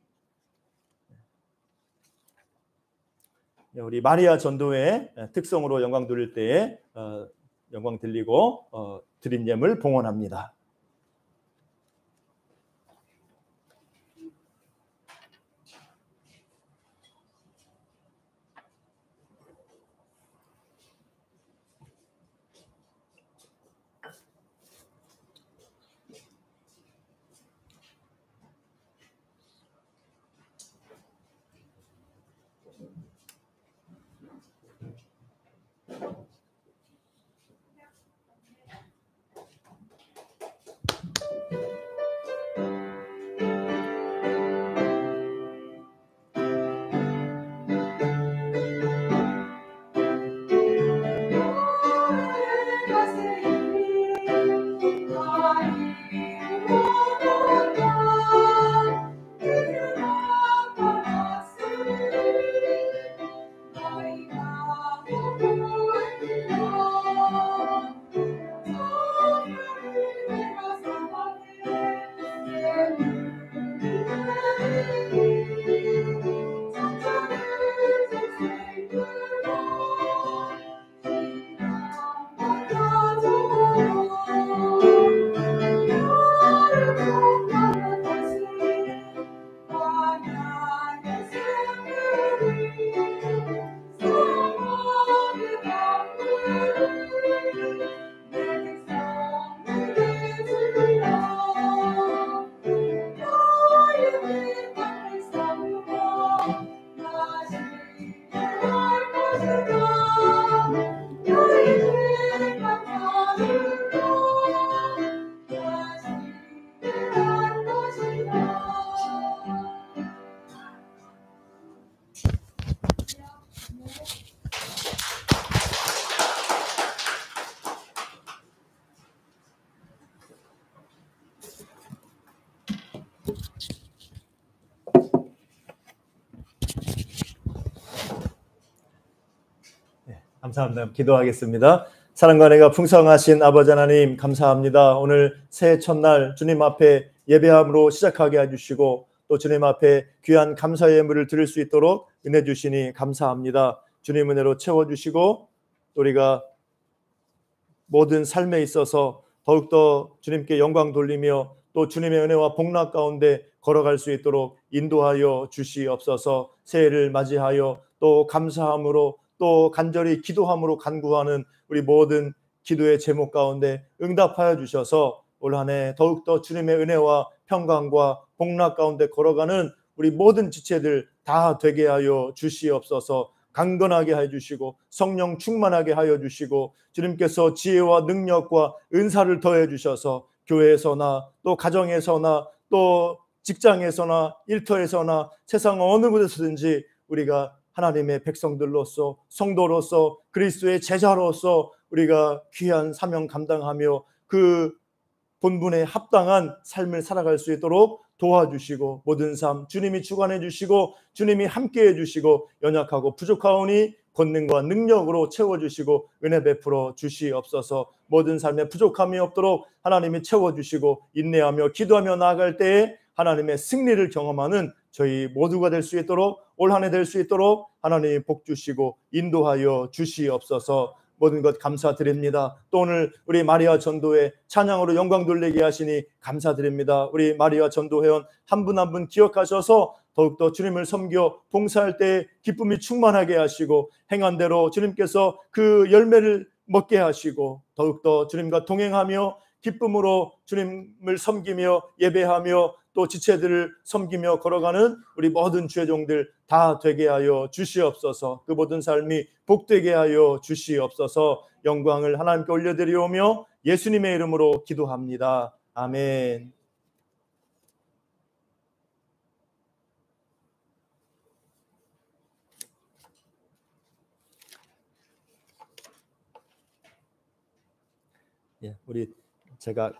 우리 마리아 전도회 특성으로 영광 돌릴 때에 영광 들리고 드린 예물 봉헌합니다. 감사합니다. 기도하겠습니다. 사랑과 은혜가 풍성하신 아버지 하나님 감사합니다. 오늘 새해 첫날 주님 앞에 예배함으로 시작하게 해주시고 또 주님 앞에 귀한 감사의 예물을 드릴 수 있도록 은혜 주시니 감사합니다. 주님 은혜로 채워주시고 우리가 모든 삶에 있어서 더욱더 주님께 영광 돌리며 또 주님의 은혜와 복락 가운데 걸어갈 수 있도록 인도하여 주시옵소서. 새해를 맞이하여 또 감사함으로 또 간절히 기도함으로 간구하는 우리 모든 기도의 제목 가운데 응답하여 주셔서 올 한 해 더욱더 주님의 은혜와 평강과 복락 가운데 걸어가는 우리 모든 지체들 다 되게 하여 주시옵소서. 강건하게 해 주시고 성령 충만하게 하여 주시고 주님께서 지혜와 능력과 은사를 더해 주셔서 교회에서나 또 가정에서나 또 직장에서나 일터에서나 세상 어느 곳에서든지 우리가 하나님의 백성들로서 성도로서 그리스도의 제자로서 우리가 귀한 사명 감당하며 그 본분에 합당한 삶을 살아갈 수 있도록 도와주시고 모든 삶 주님이 주관해 주시고 주님이 함께해 주시고 연약하고 부족하오니 권능과 능력으로 채워주시고 은혜 베풀어 주시옵소서. 모든 삶에 부족함이 없도록 하나님이 채워주시고 인내하며 기도하며 나아갈 때에 하나님의 승리를 경험하는 저희 모두가 될 수 있도록 올 한 해 될 수 있도록 하나님이 복 주시고 인도하여 주시옵소서. 모든 것 감사드립니다. 또 오늘 우리 마리아 전도회 찬양으로 영광 돌리게 하시니 감사드립니다. 우리 마리아 전도회원 한 분 한 분 기억하셔서 더욱더 주님을 섬겨 봉사할 때 기쁨이 충만하게 하시고 행한 대로 주님께서 그 열매를 먹게 하시고 더욱더 주님과 동행하며 기쁨으로 주님을 섬기며 예배하며 또 지체들을 섬기며 걸어가는 우리 모든 주의 종들 다 되게 하여 주시옵소서. 그 모든 삶이 복되게 하여 주시옵소서. 영광을 하나님께 올려드리오며 예수님의 이름으로 기도합니다. 아멘. 우리 제가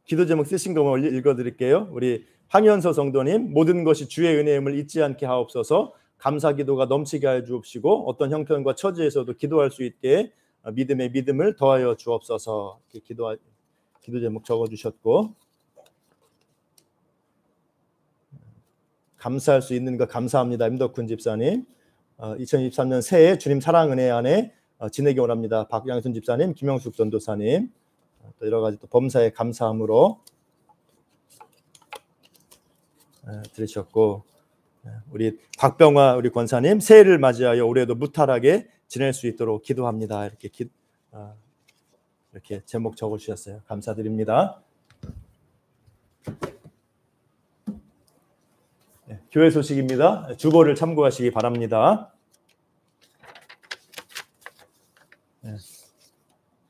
기도 제목 쓰신 거 읽어드릴게요. 우리 황현서 성도님, 모든 것이 주의 은혜임을 잊지 않게 하옵소서. 감사 기도가 넘치게 하여 주옵시고 어떤 형편과 처지에서도 기도할 수 있게 믿음의 믿음을 더하여 주옵소서. 기도 제목 적어주셨고 감사할 수 있는 것 감사합니다. 임덕훈 집사님, 2023년 새해 주님 사랑 은혜 안에 지내기 원합니다. 박양순 집사님, 김영숙 전도사님, 또 여러 가지 또 범사에 감사함으로 들으셨고 우리 박병화 우리 권사님 새해를 맞이하여 올해도 무탈하게 지낼 수 있도록 기도합니다. 이렇게 제목 적어주셨어요. 감사드립니다. 교회 소식입니다. 주보를 참고하시기 바랍니다.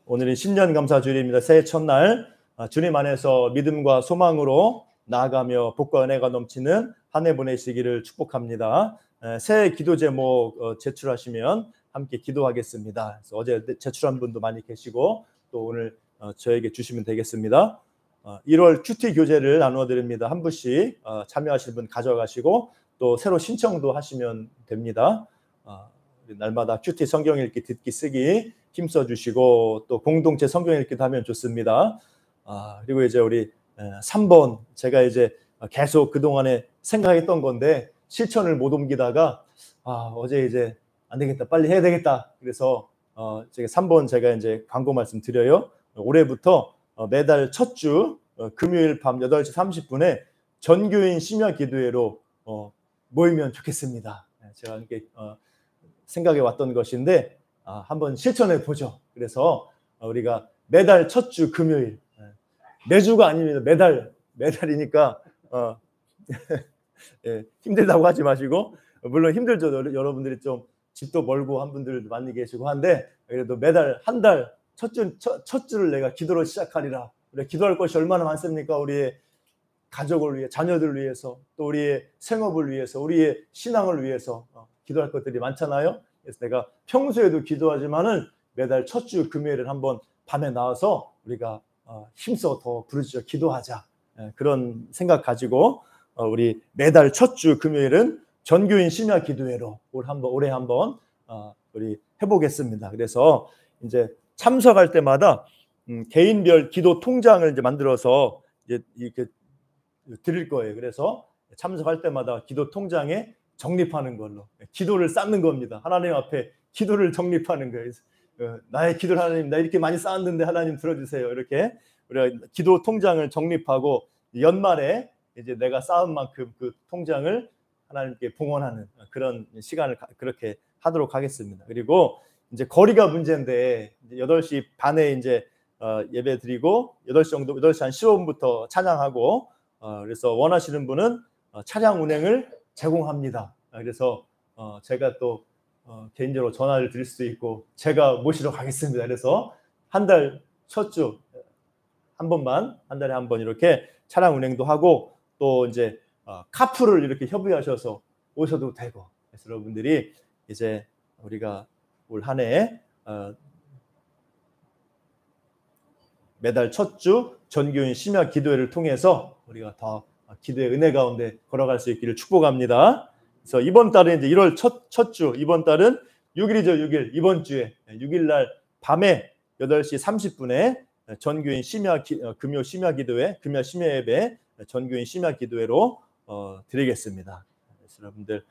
오늘은 신년 감사 주일입니다. 새해 첫날 주님 안에서 믿음과 소망으로 나아가며 복과 은혜가 넘치는 한 해 보내시기를 축복합니다. 새해 기도 제목 제출하시면 함께 기도하겠습니다. 그래서 어제 제출한 분도 많이 계시고 또 오늘 저에게 주시면 되겠습니다. 1월 큐티 교재를 나누어 드립니다. 한 분씩 참여하실 분 가져가시고 또 새로 신청도 하시면 됩니다. 날마다 큐티 성경 읽기 듣기 쓰기 힘써 주시고 또 공동체 성경 읽기도 하면 좋습니다. 그리고 이제 우리 3번 제가 이제 계속 그동안에 생각했던 건데 실천을 못 옮기다가 어제 이제 안 되겠다 빨리 해야 되겠다 그래서 제가 3번 제가 이제 광고 말씀 드려요. 올해부터 매달 첫 주 금요일 밤 8시 30분에 전교인 심야 기도회로 모이면 좋겠습니다. 제가 이렇게 생각해 왔던 것인데 한번 실천해 보죠. 그래서 우리가 매달 첫 주 금요일 매주가 아닙니다. 매달이니까 예, 힘들다고 하지 마시고 물론 힘들죠. 여러분들이 좀 집도 멀고 한 분들도 많이 계시고 한데 그래도 매달 한 달 첫 주를 내가 기도로 시작하리라. 우리 기도할 것이 얼마나 많습니까? 우리의 가족을 위해 자녀들을 위해서 또 우리의 생업을 위해서 우리의 신앙을 위해서 기도할 것들이 많잖아요. 그래서 내가 평소에도 기도하지만은 매달 첫 주 금요일을 한번 밤에 나와서 우리가 힘써 더 부르짖어 기도하자. 그런 생각 가지고 우리 매달 첫 주 금요일은 전교인 심야 기도회로 올해 한번 우리 해보겠습니다. 그래서 이제 참석할 때마다 개인별 기도 통장을 이제 만들어서 이제 이렇게 드릴 거예요. 그래서 참석할 때마다 기도 통장에 적립하는 걸로 기도를 쌓는 겁니다. 하나님 앞에 기도를 적립하는 거예요. 나의 기도를 하나님 나 이렇게 많이 쌓았는데 하나님 들어주세요. 이렇게 우리가 기도 통장을 적립하고 연말에 이제 내가 쌓은 만큼 그 통장을 하나님께 봉헌하는 그런 시간을 그렇게 하도록 하겠습니다. 그리고 이제 거리가 문제인데 8시 반에 이제 예배 드리고 8시 정도 8시 한 15분부터 찬양하고 그래서 원하시는 분은 차량 운행을 제공합니다. 그래서 제가 또 개인적으로 전화를 드릴 수도 있고 제가 모시러 가겠습니다. 그래서 한 달 첫 주 한 번만, 한 달에 한 번 이렇게 차량 운행도 하고 또 이제 카풀을 이렇게 협의하셔서 오셔도 되고, 그래서 여러분들이 이제 우리가 올 한 해 매달 첫 주 전교인 심야 기도회를 통해서 우리가 더 기도의 은혜 가운데 걸어갈 수 있기를 축복합니다. 그래서 이번 달은 이제 1월 첫 주, 이번 달은 6일이죠, 6일. 이번 주에 6일 날 밤에 8시 30분에 전교인 금요 심야 기도회, 금요 심야 예배, 전교인 심야 기도회로 드리겠습니다. 그래서 여러분들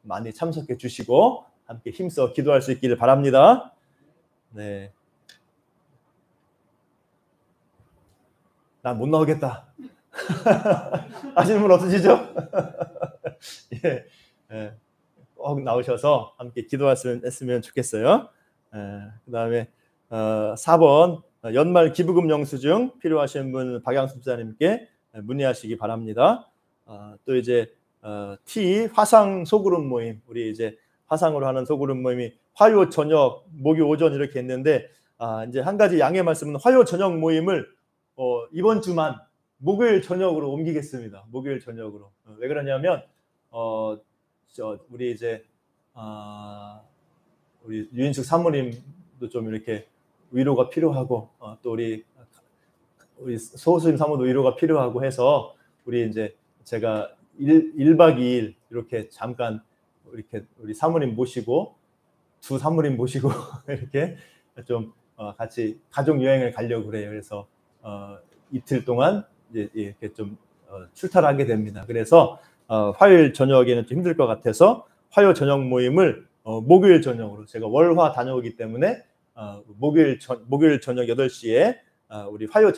많이 참석해 주시고 함께 힘써 기도할 수 있기를 바랍니다. 네. 난 못 나오겠다 하시는 분 없으시죠? 예, 예, 꼭 나오셔서 함께 기도했으면 좋겠어요. 그 다음에 4번 연말 기부금 영수증 필요하신 분 박양수 집사님께 문의하시기 바랍니다. 또 이제 T 화상 소그룹 모임, 우리 이제 화상으로 하는 소그룹 모임이 화요 저녁, 목요 오전 이렇게 했는데 이제 한 가지 양해 말씀은 화요 저녁 모임을 이번 주만 목요일 저녁으로 옮기겠습니다. 목요일 저녁으로. 왜 그러냐면 우리 이제 우리 유인숙 사모님도 좀 이렇게 위로가 필요하고 또 우리 소수임 사모도 위로가 필요하고 해서 우리 이제 제가 1박 2일 이렇게 잠깐 이렇게 우리 사모님 모시고 두 사모님 모시고 이렇게 좀 같이 가족 여행을 가려고 그래요. 그래서 이틀 동안 이제 이렇게 좀 출타를 하게 됩니다. 그래서 화요일 저녁에는 좀 힘들 것 같아서 화요 저녁 모임을 목요일 저녁으로, 제가 월화 다녀오기 때문에 목요일 저녁 8시에 우리 화요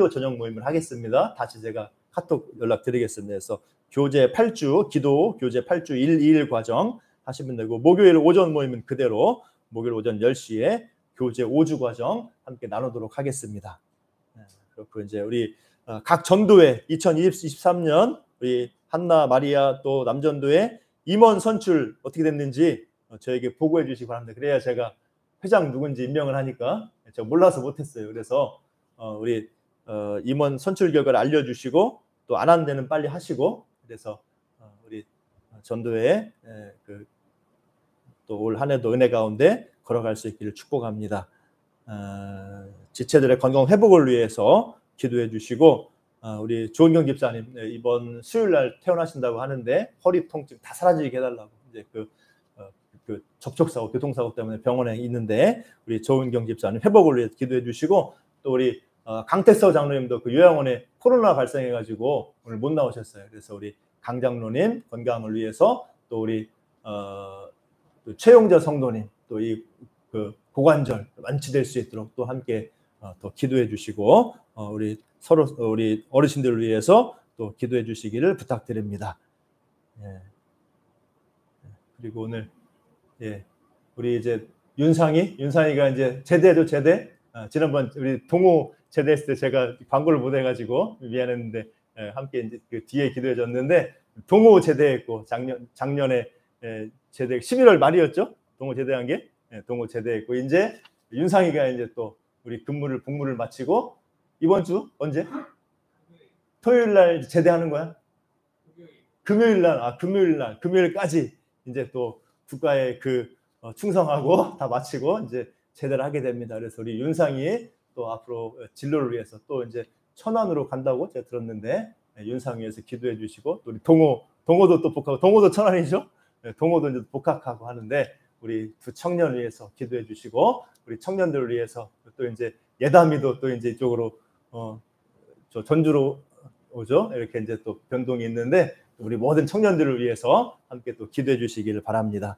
저녁 모임을 하겠습니다. 다시 제가 카톡 연락드리겠습니다. 그래서 교재 8주 기도 교재 8주 121 과정 하시면 되고, 목요일 오전 모임은 그대로 목요일 오전 10시에 교재 5주 과정 함께 나누도록 하겠습니다. 그렇고 이제 우리 각 전도회 2023년 우리 한나 마리아 또 남전도회 임원 선출 어떻게 됐는지 저에게 보고해 주시기 바랍니다. 그래야 제가 회장 누군지 임명을 하니까 제가 몰라서 못했어요. 그래서 우리 임원 선출 결과를 알려주시고 또 안 한 데는 빨리 하시고, 그래서 우리 전도회 또 올 한 해도 은혜 가운데 걸어갈 수 있기를 축복합니다. 지체들의 건강 회복을 위해서 기도해 주시고, 우리 조은경 집사님 이번 수요일 날 퇴원하신다고 하는데 허리 통증 다 사라지게 해달라고, 이제 그 접촉사고 교통사고 때문에 병원에 있는데 우리 조은경 집사님 회복을 위해 기도해 주시고, 또 우리 강택서 장로님도 그 요양원에 코로나 발생해가지고 오늘 못 나오셨어요. 그래서 우리 강 장로님 건강을 위해서, 또 우리 또 최용자 성도님 또 이 고관절 완치될 수 있도록 또 함께 또 기도해 주시고, 우리 어르신들을 위해서 또 기도해 주시기를 부탁드립니다. 예. 그리고 오늘 우리 이제 윤상이가 이제 제대죠, 제대. 지난번 우리 동호 제대했을 때 제가 광고를 못 해가지고 미안했는데 함께 이제 그 뒤에 기도해 줬는데 동호 제대했고, 작년에 제대 11월 말이었죠. 동호 제대한 게 동호 제대했고, 이제 윤상이가 이제 또 우리 복무를 마치고 이번 주 언제? 토요일 날 제대하는 거야? 금요일까지 이제 또 국가에 충성하고 다 마치고 이제 제대를 하게 됩니다. 그래서 우리 윤상이 또 앞으로 진로를 위해서 또 이제 천안으로 간다고 제가 들었는데 윤상이 위해서 기도해 주시고, 또 우리 동호도 또 복학하고, 동호도 천안이죠. 동호도 이제 복학하고 하는데 우리 두 청년을 위해서 기도해 주시고, 우리 청년들을 위해서 또 이제 예담이도 또 이제 이쪽으로 저 전주로 오죠. 이렇게 이제 또 변동이 있는데 우리 모든 청년들을 위해서 함께 또 기도해 주시기를 바랍니다.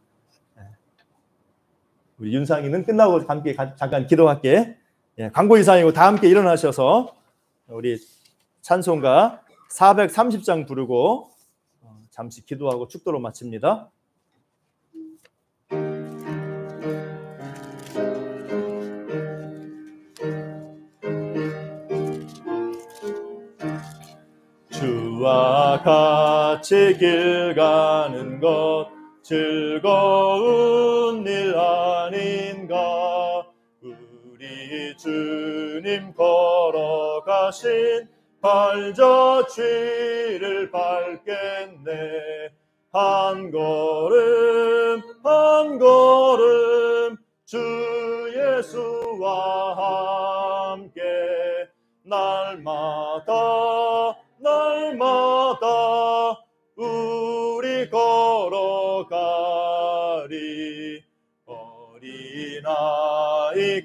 우리 윤상이는 끝나고 함께 잠깐 기도할게. 광고 이상이고 다 함께 일어나셔서 우리 찬송가 430장 부르고 잠시 기도하고 축도로 마칩니다. 주와 같이 길 가는 것 즐거운 일 아닌가. 우리 주님 걸어가신 발자취를 밟겠네. 한 걸음 한 걸음 주 예수와 함께 날마다 우리 걸어가리. 어린아이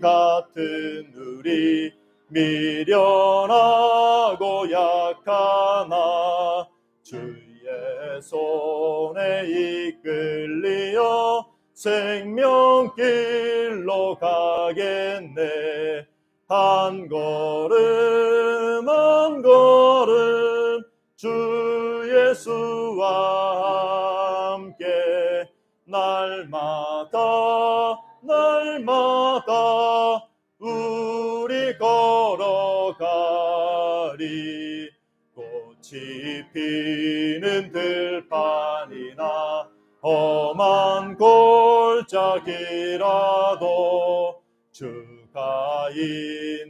같은 우리 미련하고 약하나 주의 손에 이끌리어 생명길로 가겠네. 한 걸음 한 걸음 주 예수와 함께 날마다 우리 걸어가리. 꽃이 피는 들판이나 험한 골짜기라도 주가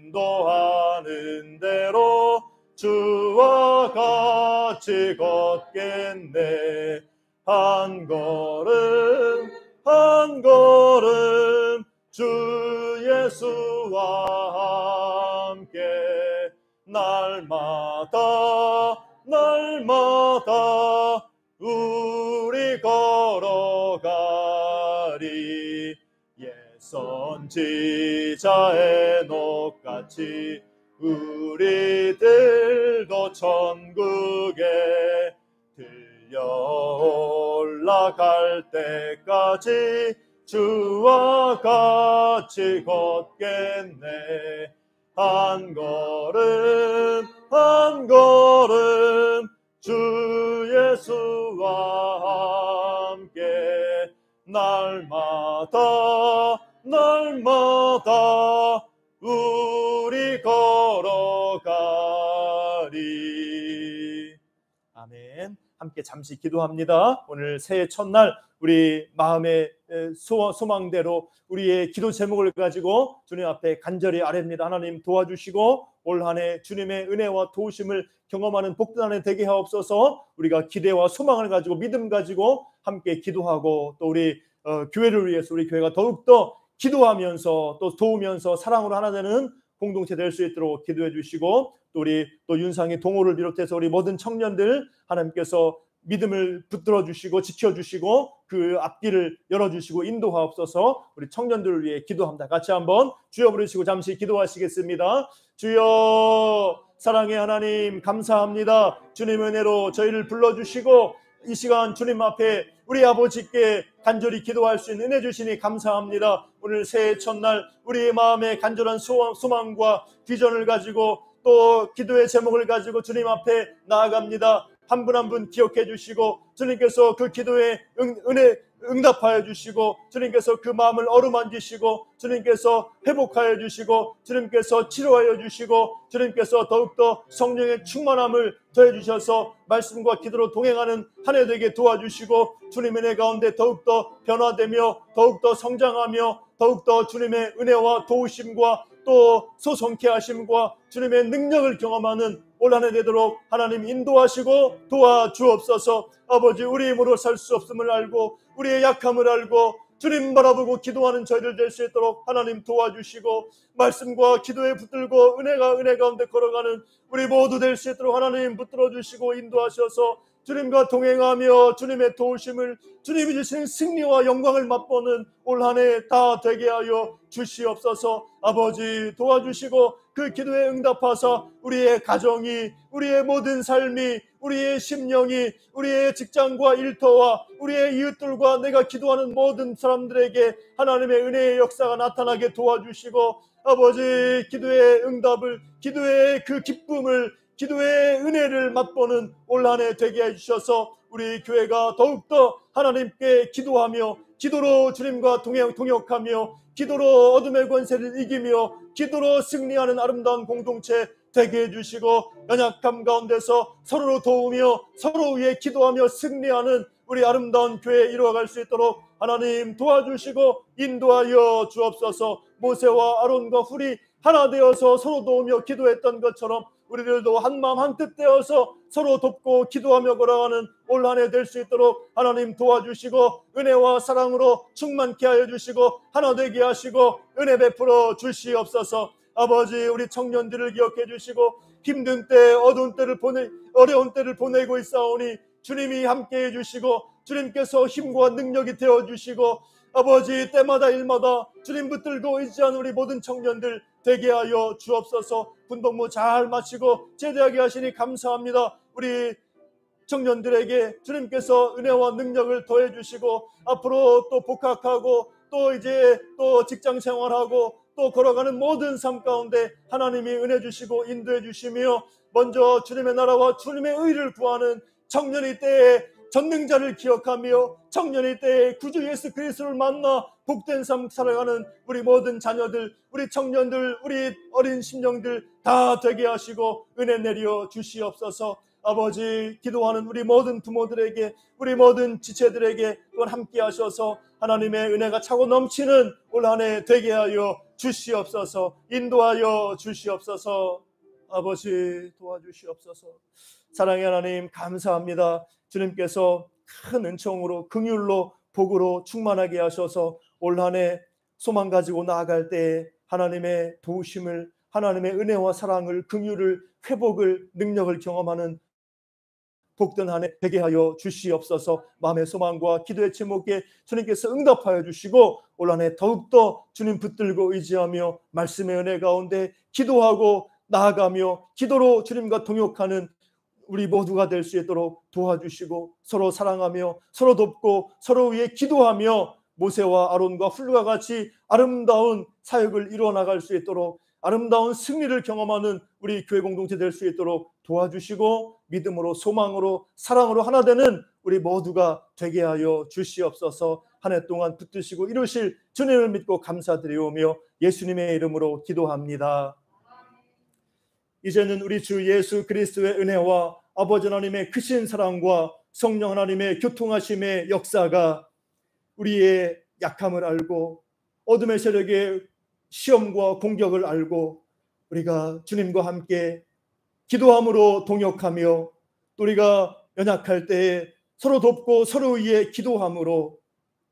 인도하는 대로 주와 같이 걷겠네. 한 걸음 한 걸음 주 예수와 함께 날마다 우리 걸어가리. 옛 선지자 에녹같이 우리들도 천국에 들려 올라갈 때까지 주와 같이 걷겠네. 한 걸음 한 걸음 주 예수와 함께 날마다 우리 걸어가리. 아멘. 함께 잠시 기도합니다. 오늘 새해 첫날 우리 마음의 소망대로 우리의 기도 제목을 가지고 주님 앞에 간절히 아뢰옵니다. 하나님 도와주시고 올 한 해 주님의 은혜와 도우심을 경험하는 복된 한 해 되게 하옵소서. 우리가 기대와 소망을 가지고 믿음 가지고 함께 기도하고 또 우리 교회를 위해서 우리 교회가 더욱더 기도하면서 또 도우면서 사랑으로 하나 되는 공동체 될 수 있도록 기도해 주시고 또 우리 또 윤상의 동호를 비롯해서 우리 모든 청년들 하나님께서 믿음을 붙들어 주시고 지켜 주시고 그 앞길을 열어 주시고 인도하옵소서. 우리 청년들을 위해 기도합니다. 같이 한번 주여 부르시고 잠시 기도하시겠습니다. 주여 사랑의 하나님 감사합니다. 주님 은혜로 저희를 불러 주시고 이 시간 주님 앞에 우리 아버지께 간절히 기도할 수 있는 은혜 주시니 감사합니다. 오늘 새해 첫날 우리의 마음에 간절한 소망과 비전을 가지고 또 기도의 제목을 가지고 주님 앞에 나아갑니다. 한 분 한 분 기억해 주시고 주님께서 그 기도에 은혜 응답하여 주시고 주님께서 그 마음을 어루만지시고 주님께서 회복하여 주시고 주님께서 치료하여 주시고 주님께서 더욱더 성령의 충만함을 더해 주셔서 말씀과 기도로 동행하는 한 해 되게 도와주시고 주님의 은혜 가운데 더욱더 변화되며 더욱더 성장하며 더욱더 주님의 은혜와 도우심과 또 소성케 하심과 주님의 능력을 경험하는 올 한 해 되도록 하나님 인도하시고 도와주옵소서. 아버지 우리 힘으로 살 수 없음을 알고 우리의 약함을 알고 주님 바라보고 기도하는 저희들 될 수 있도록 하나님 도와주시고 말씀과 기도에 붙들고 은혜 가운데 걸어가는 우리 모두 될 수 있도록 하나님 붙들어 주시고 인도하셔서 주님과 동행하며 주님의 도우심을 주님이 주시는 승리와 영광을 맛보는 올 한 해 다 되게 하여 주시옵소서. 아버지 도와주시고 그 기도에 응답하사 우리의 가정이 우리의 모든 삶이 우리의 심령이 우리의 직장과 일터와 우리의 이웃들과 내가 기도하는 모든 사람들에게 하나님의 은혜의 역사가 나타나게 도와주시고 아버지 기도의 응답을 기도의 그 기쁨을 기도의 은혜를 맛보는 올 한 해 되게 해주셔서 우리 교회가 더욱더 하나님께 기도하며 기도로 주님과 동역하며 기도로 어둠의 권세를 이기며 기도로 승리하는 아름다운 공동체 되게 해주시고 연약함 가운데서 서로를 도우며 서로 위해 기도하며 승리하는 우리 아름다운 교회 이루어갈 수 있도록 하나님 도와주시고 인도하여 주옵소서. 모세와 아론과 훌이 하나 되어서 서로 도우며 기도했던 것처럼 우리들도 한마음 한뜻 되어서 서로 돕고 기도하며 걸어가는 올 한 해 될 수 있도록 하나님 도와주시고 은혜와 사랑으로 충만케 하여 주시고 하나 되게 하시고 은혜 베풀어 주시옵소서. 아버지, 우리 청년들을 기억해 주시고 힘든 때 어두운 때를 어려운 때를 보내고 있사오니 주님이 함께 해주시고 주님께서 힘과 능력이 되어주시고 아버지, 때마다 일마다 주님 붙들고 의지하는 우리 모든 청년들 되게 하여 주옵소서. 군복무 잘 마치고 제대하게 하시니 감사합니다. 우리 청년들에게 주님께서 은혜와 능력을 더해 주시고 앞으로 또 복학하고 또 이제 또 직장 생활하고 또 걸어가는 모든 삶 가운데 하나님이 은혜 주시고 인도해 주시며 먼저 주님의 나라와 주님의 의를 구하는 청년의 때에 전능자를 기억하며 청년의 때에 구주 예수 그리스도를 만나 복된 삶 살아가는 우리 모든 자녀들, 우리 청년들, 우리 어린 심령들 다 되게 하시고 은혜 내려 주시옵소서. 아버지, 기도하는 우리 모든 부모들에게, 우리 모든 지체들에게 또한 함께 하셔서 하나님의 은혜가 차고 넘치는 올 한 해 되게 하여 주시옵소서. 인도하여 주시옵소서. 아버지, 도와주시옵소서. 사랑의 하나님, 감사합니다. 주님께서 큰 은총으로 긍휼로 복으로 충만하게 하셔서 올 한 해 소망 가지고 나아갈 때에 하나님의 도우심을, 하나님의 은혜와 사랑을, 긍휼을, 회복을, 능력을 경험하는 복된 한 해 되게 하여 주시옵소서. 마음의 소망과 기도의 제목에 주님께서 응답하여 주시고 올 한 해 더욱더 주님 붙들고 의지하며 말씀의 은혜 가운데 기도하고 나아가며 기도로 주님과 동역하는 우리 모두가 될 수 있도록 도와주시고 서로 사랑하며 서로 돕고 서로 위해 기도하며 모세와 아론과 훌과 같이 아름다운 사역을 이루어 나갈 수 있도록 아름다운 승리를 경험하는 우리 교회 공동체 될 수 있도록 도와주시고 믿음으로 소망으로 사랑으로 하나 되는 우리 모두가 되게 하여 주시옵소서. 한 해 동안 붙드시고 이루실 주님을 믿고 감사드리오며 예수님의 이름으로 기도합니다. 이제는 우리 주 예수 그리스도의 은혜와 아버지 하나님의 크신 사랑과 성령 하나님의 교통하심의 역사가 우리의 약함을 알고 어둠의 세력의 시험과 공격을 알고 우리가 주님과 함께 기도함으로 동역하며 또 우리가 연약할 때에 서로 돕고 서로 위해 기도함으로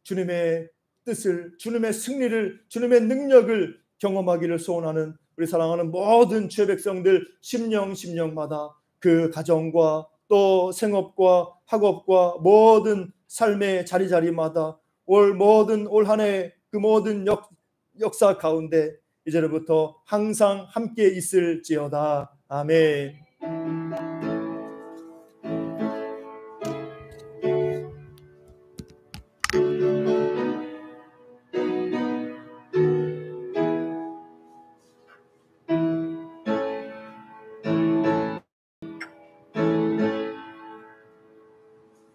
주님의 뜻을, 주님의 승리를, 주님의 능력을 경험하기를 소원하는 우리 사랑하는 모든 주의 백성들 심령마다 그 가정과 또 생업과 학업과 모든 삶의 자리마다 모든 올 한 해 그 모든 역사 가운데 이제부터 항상 함께 있을지어다. 아멘.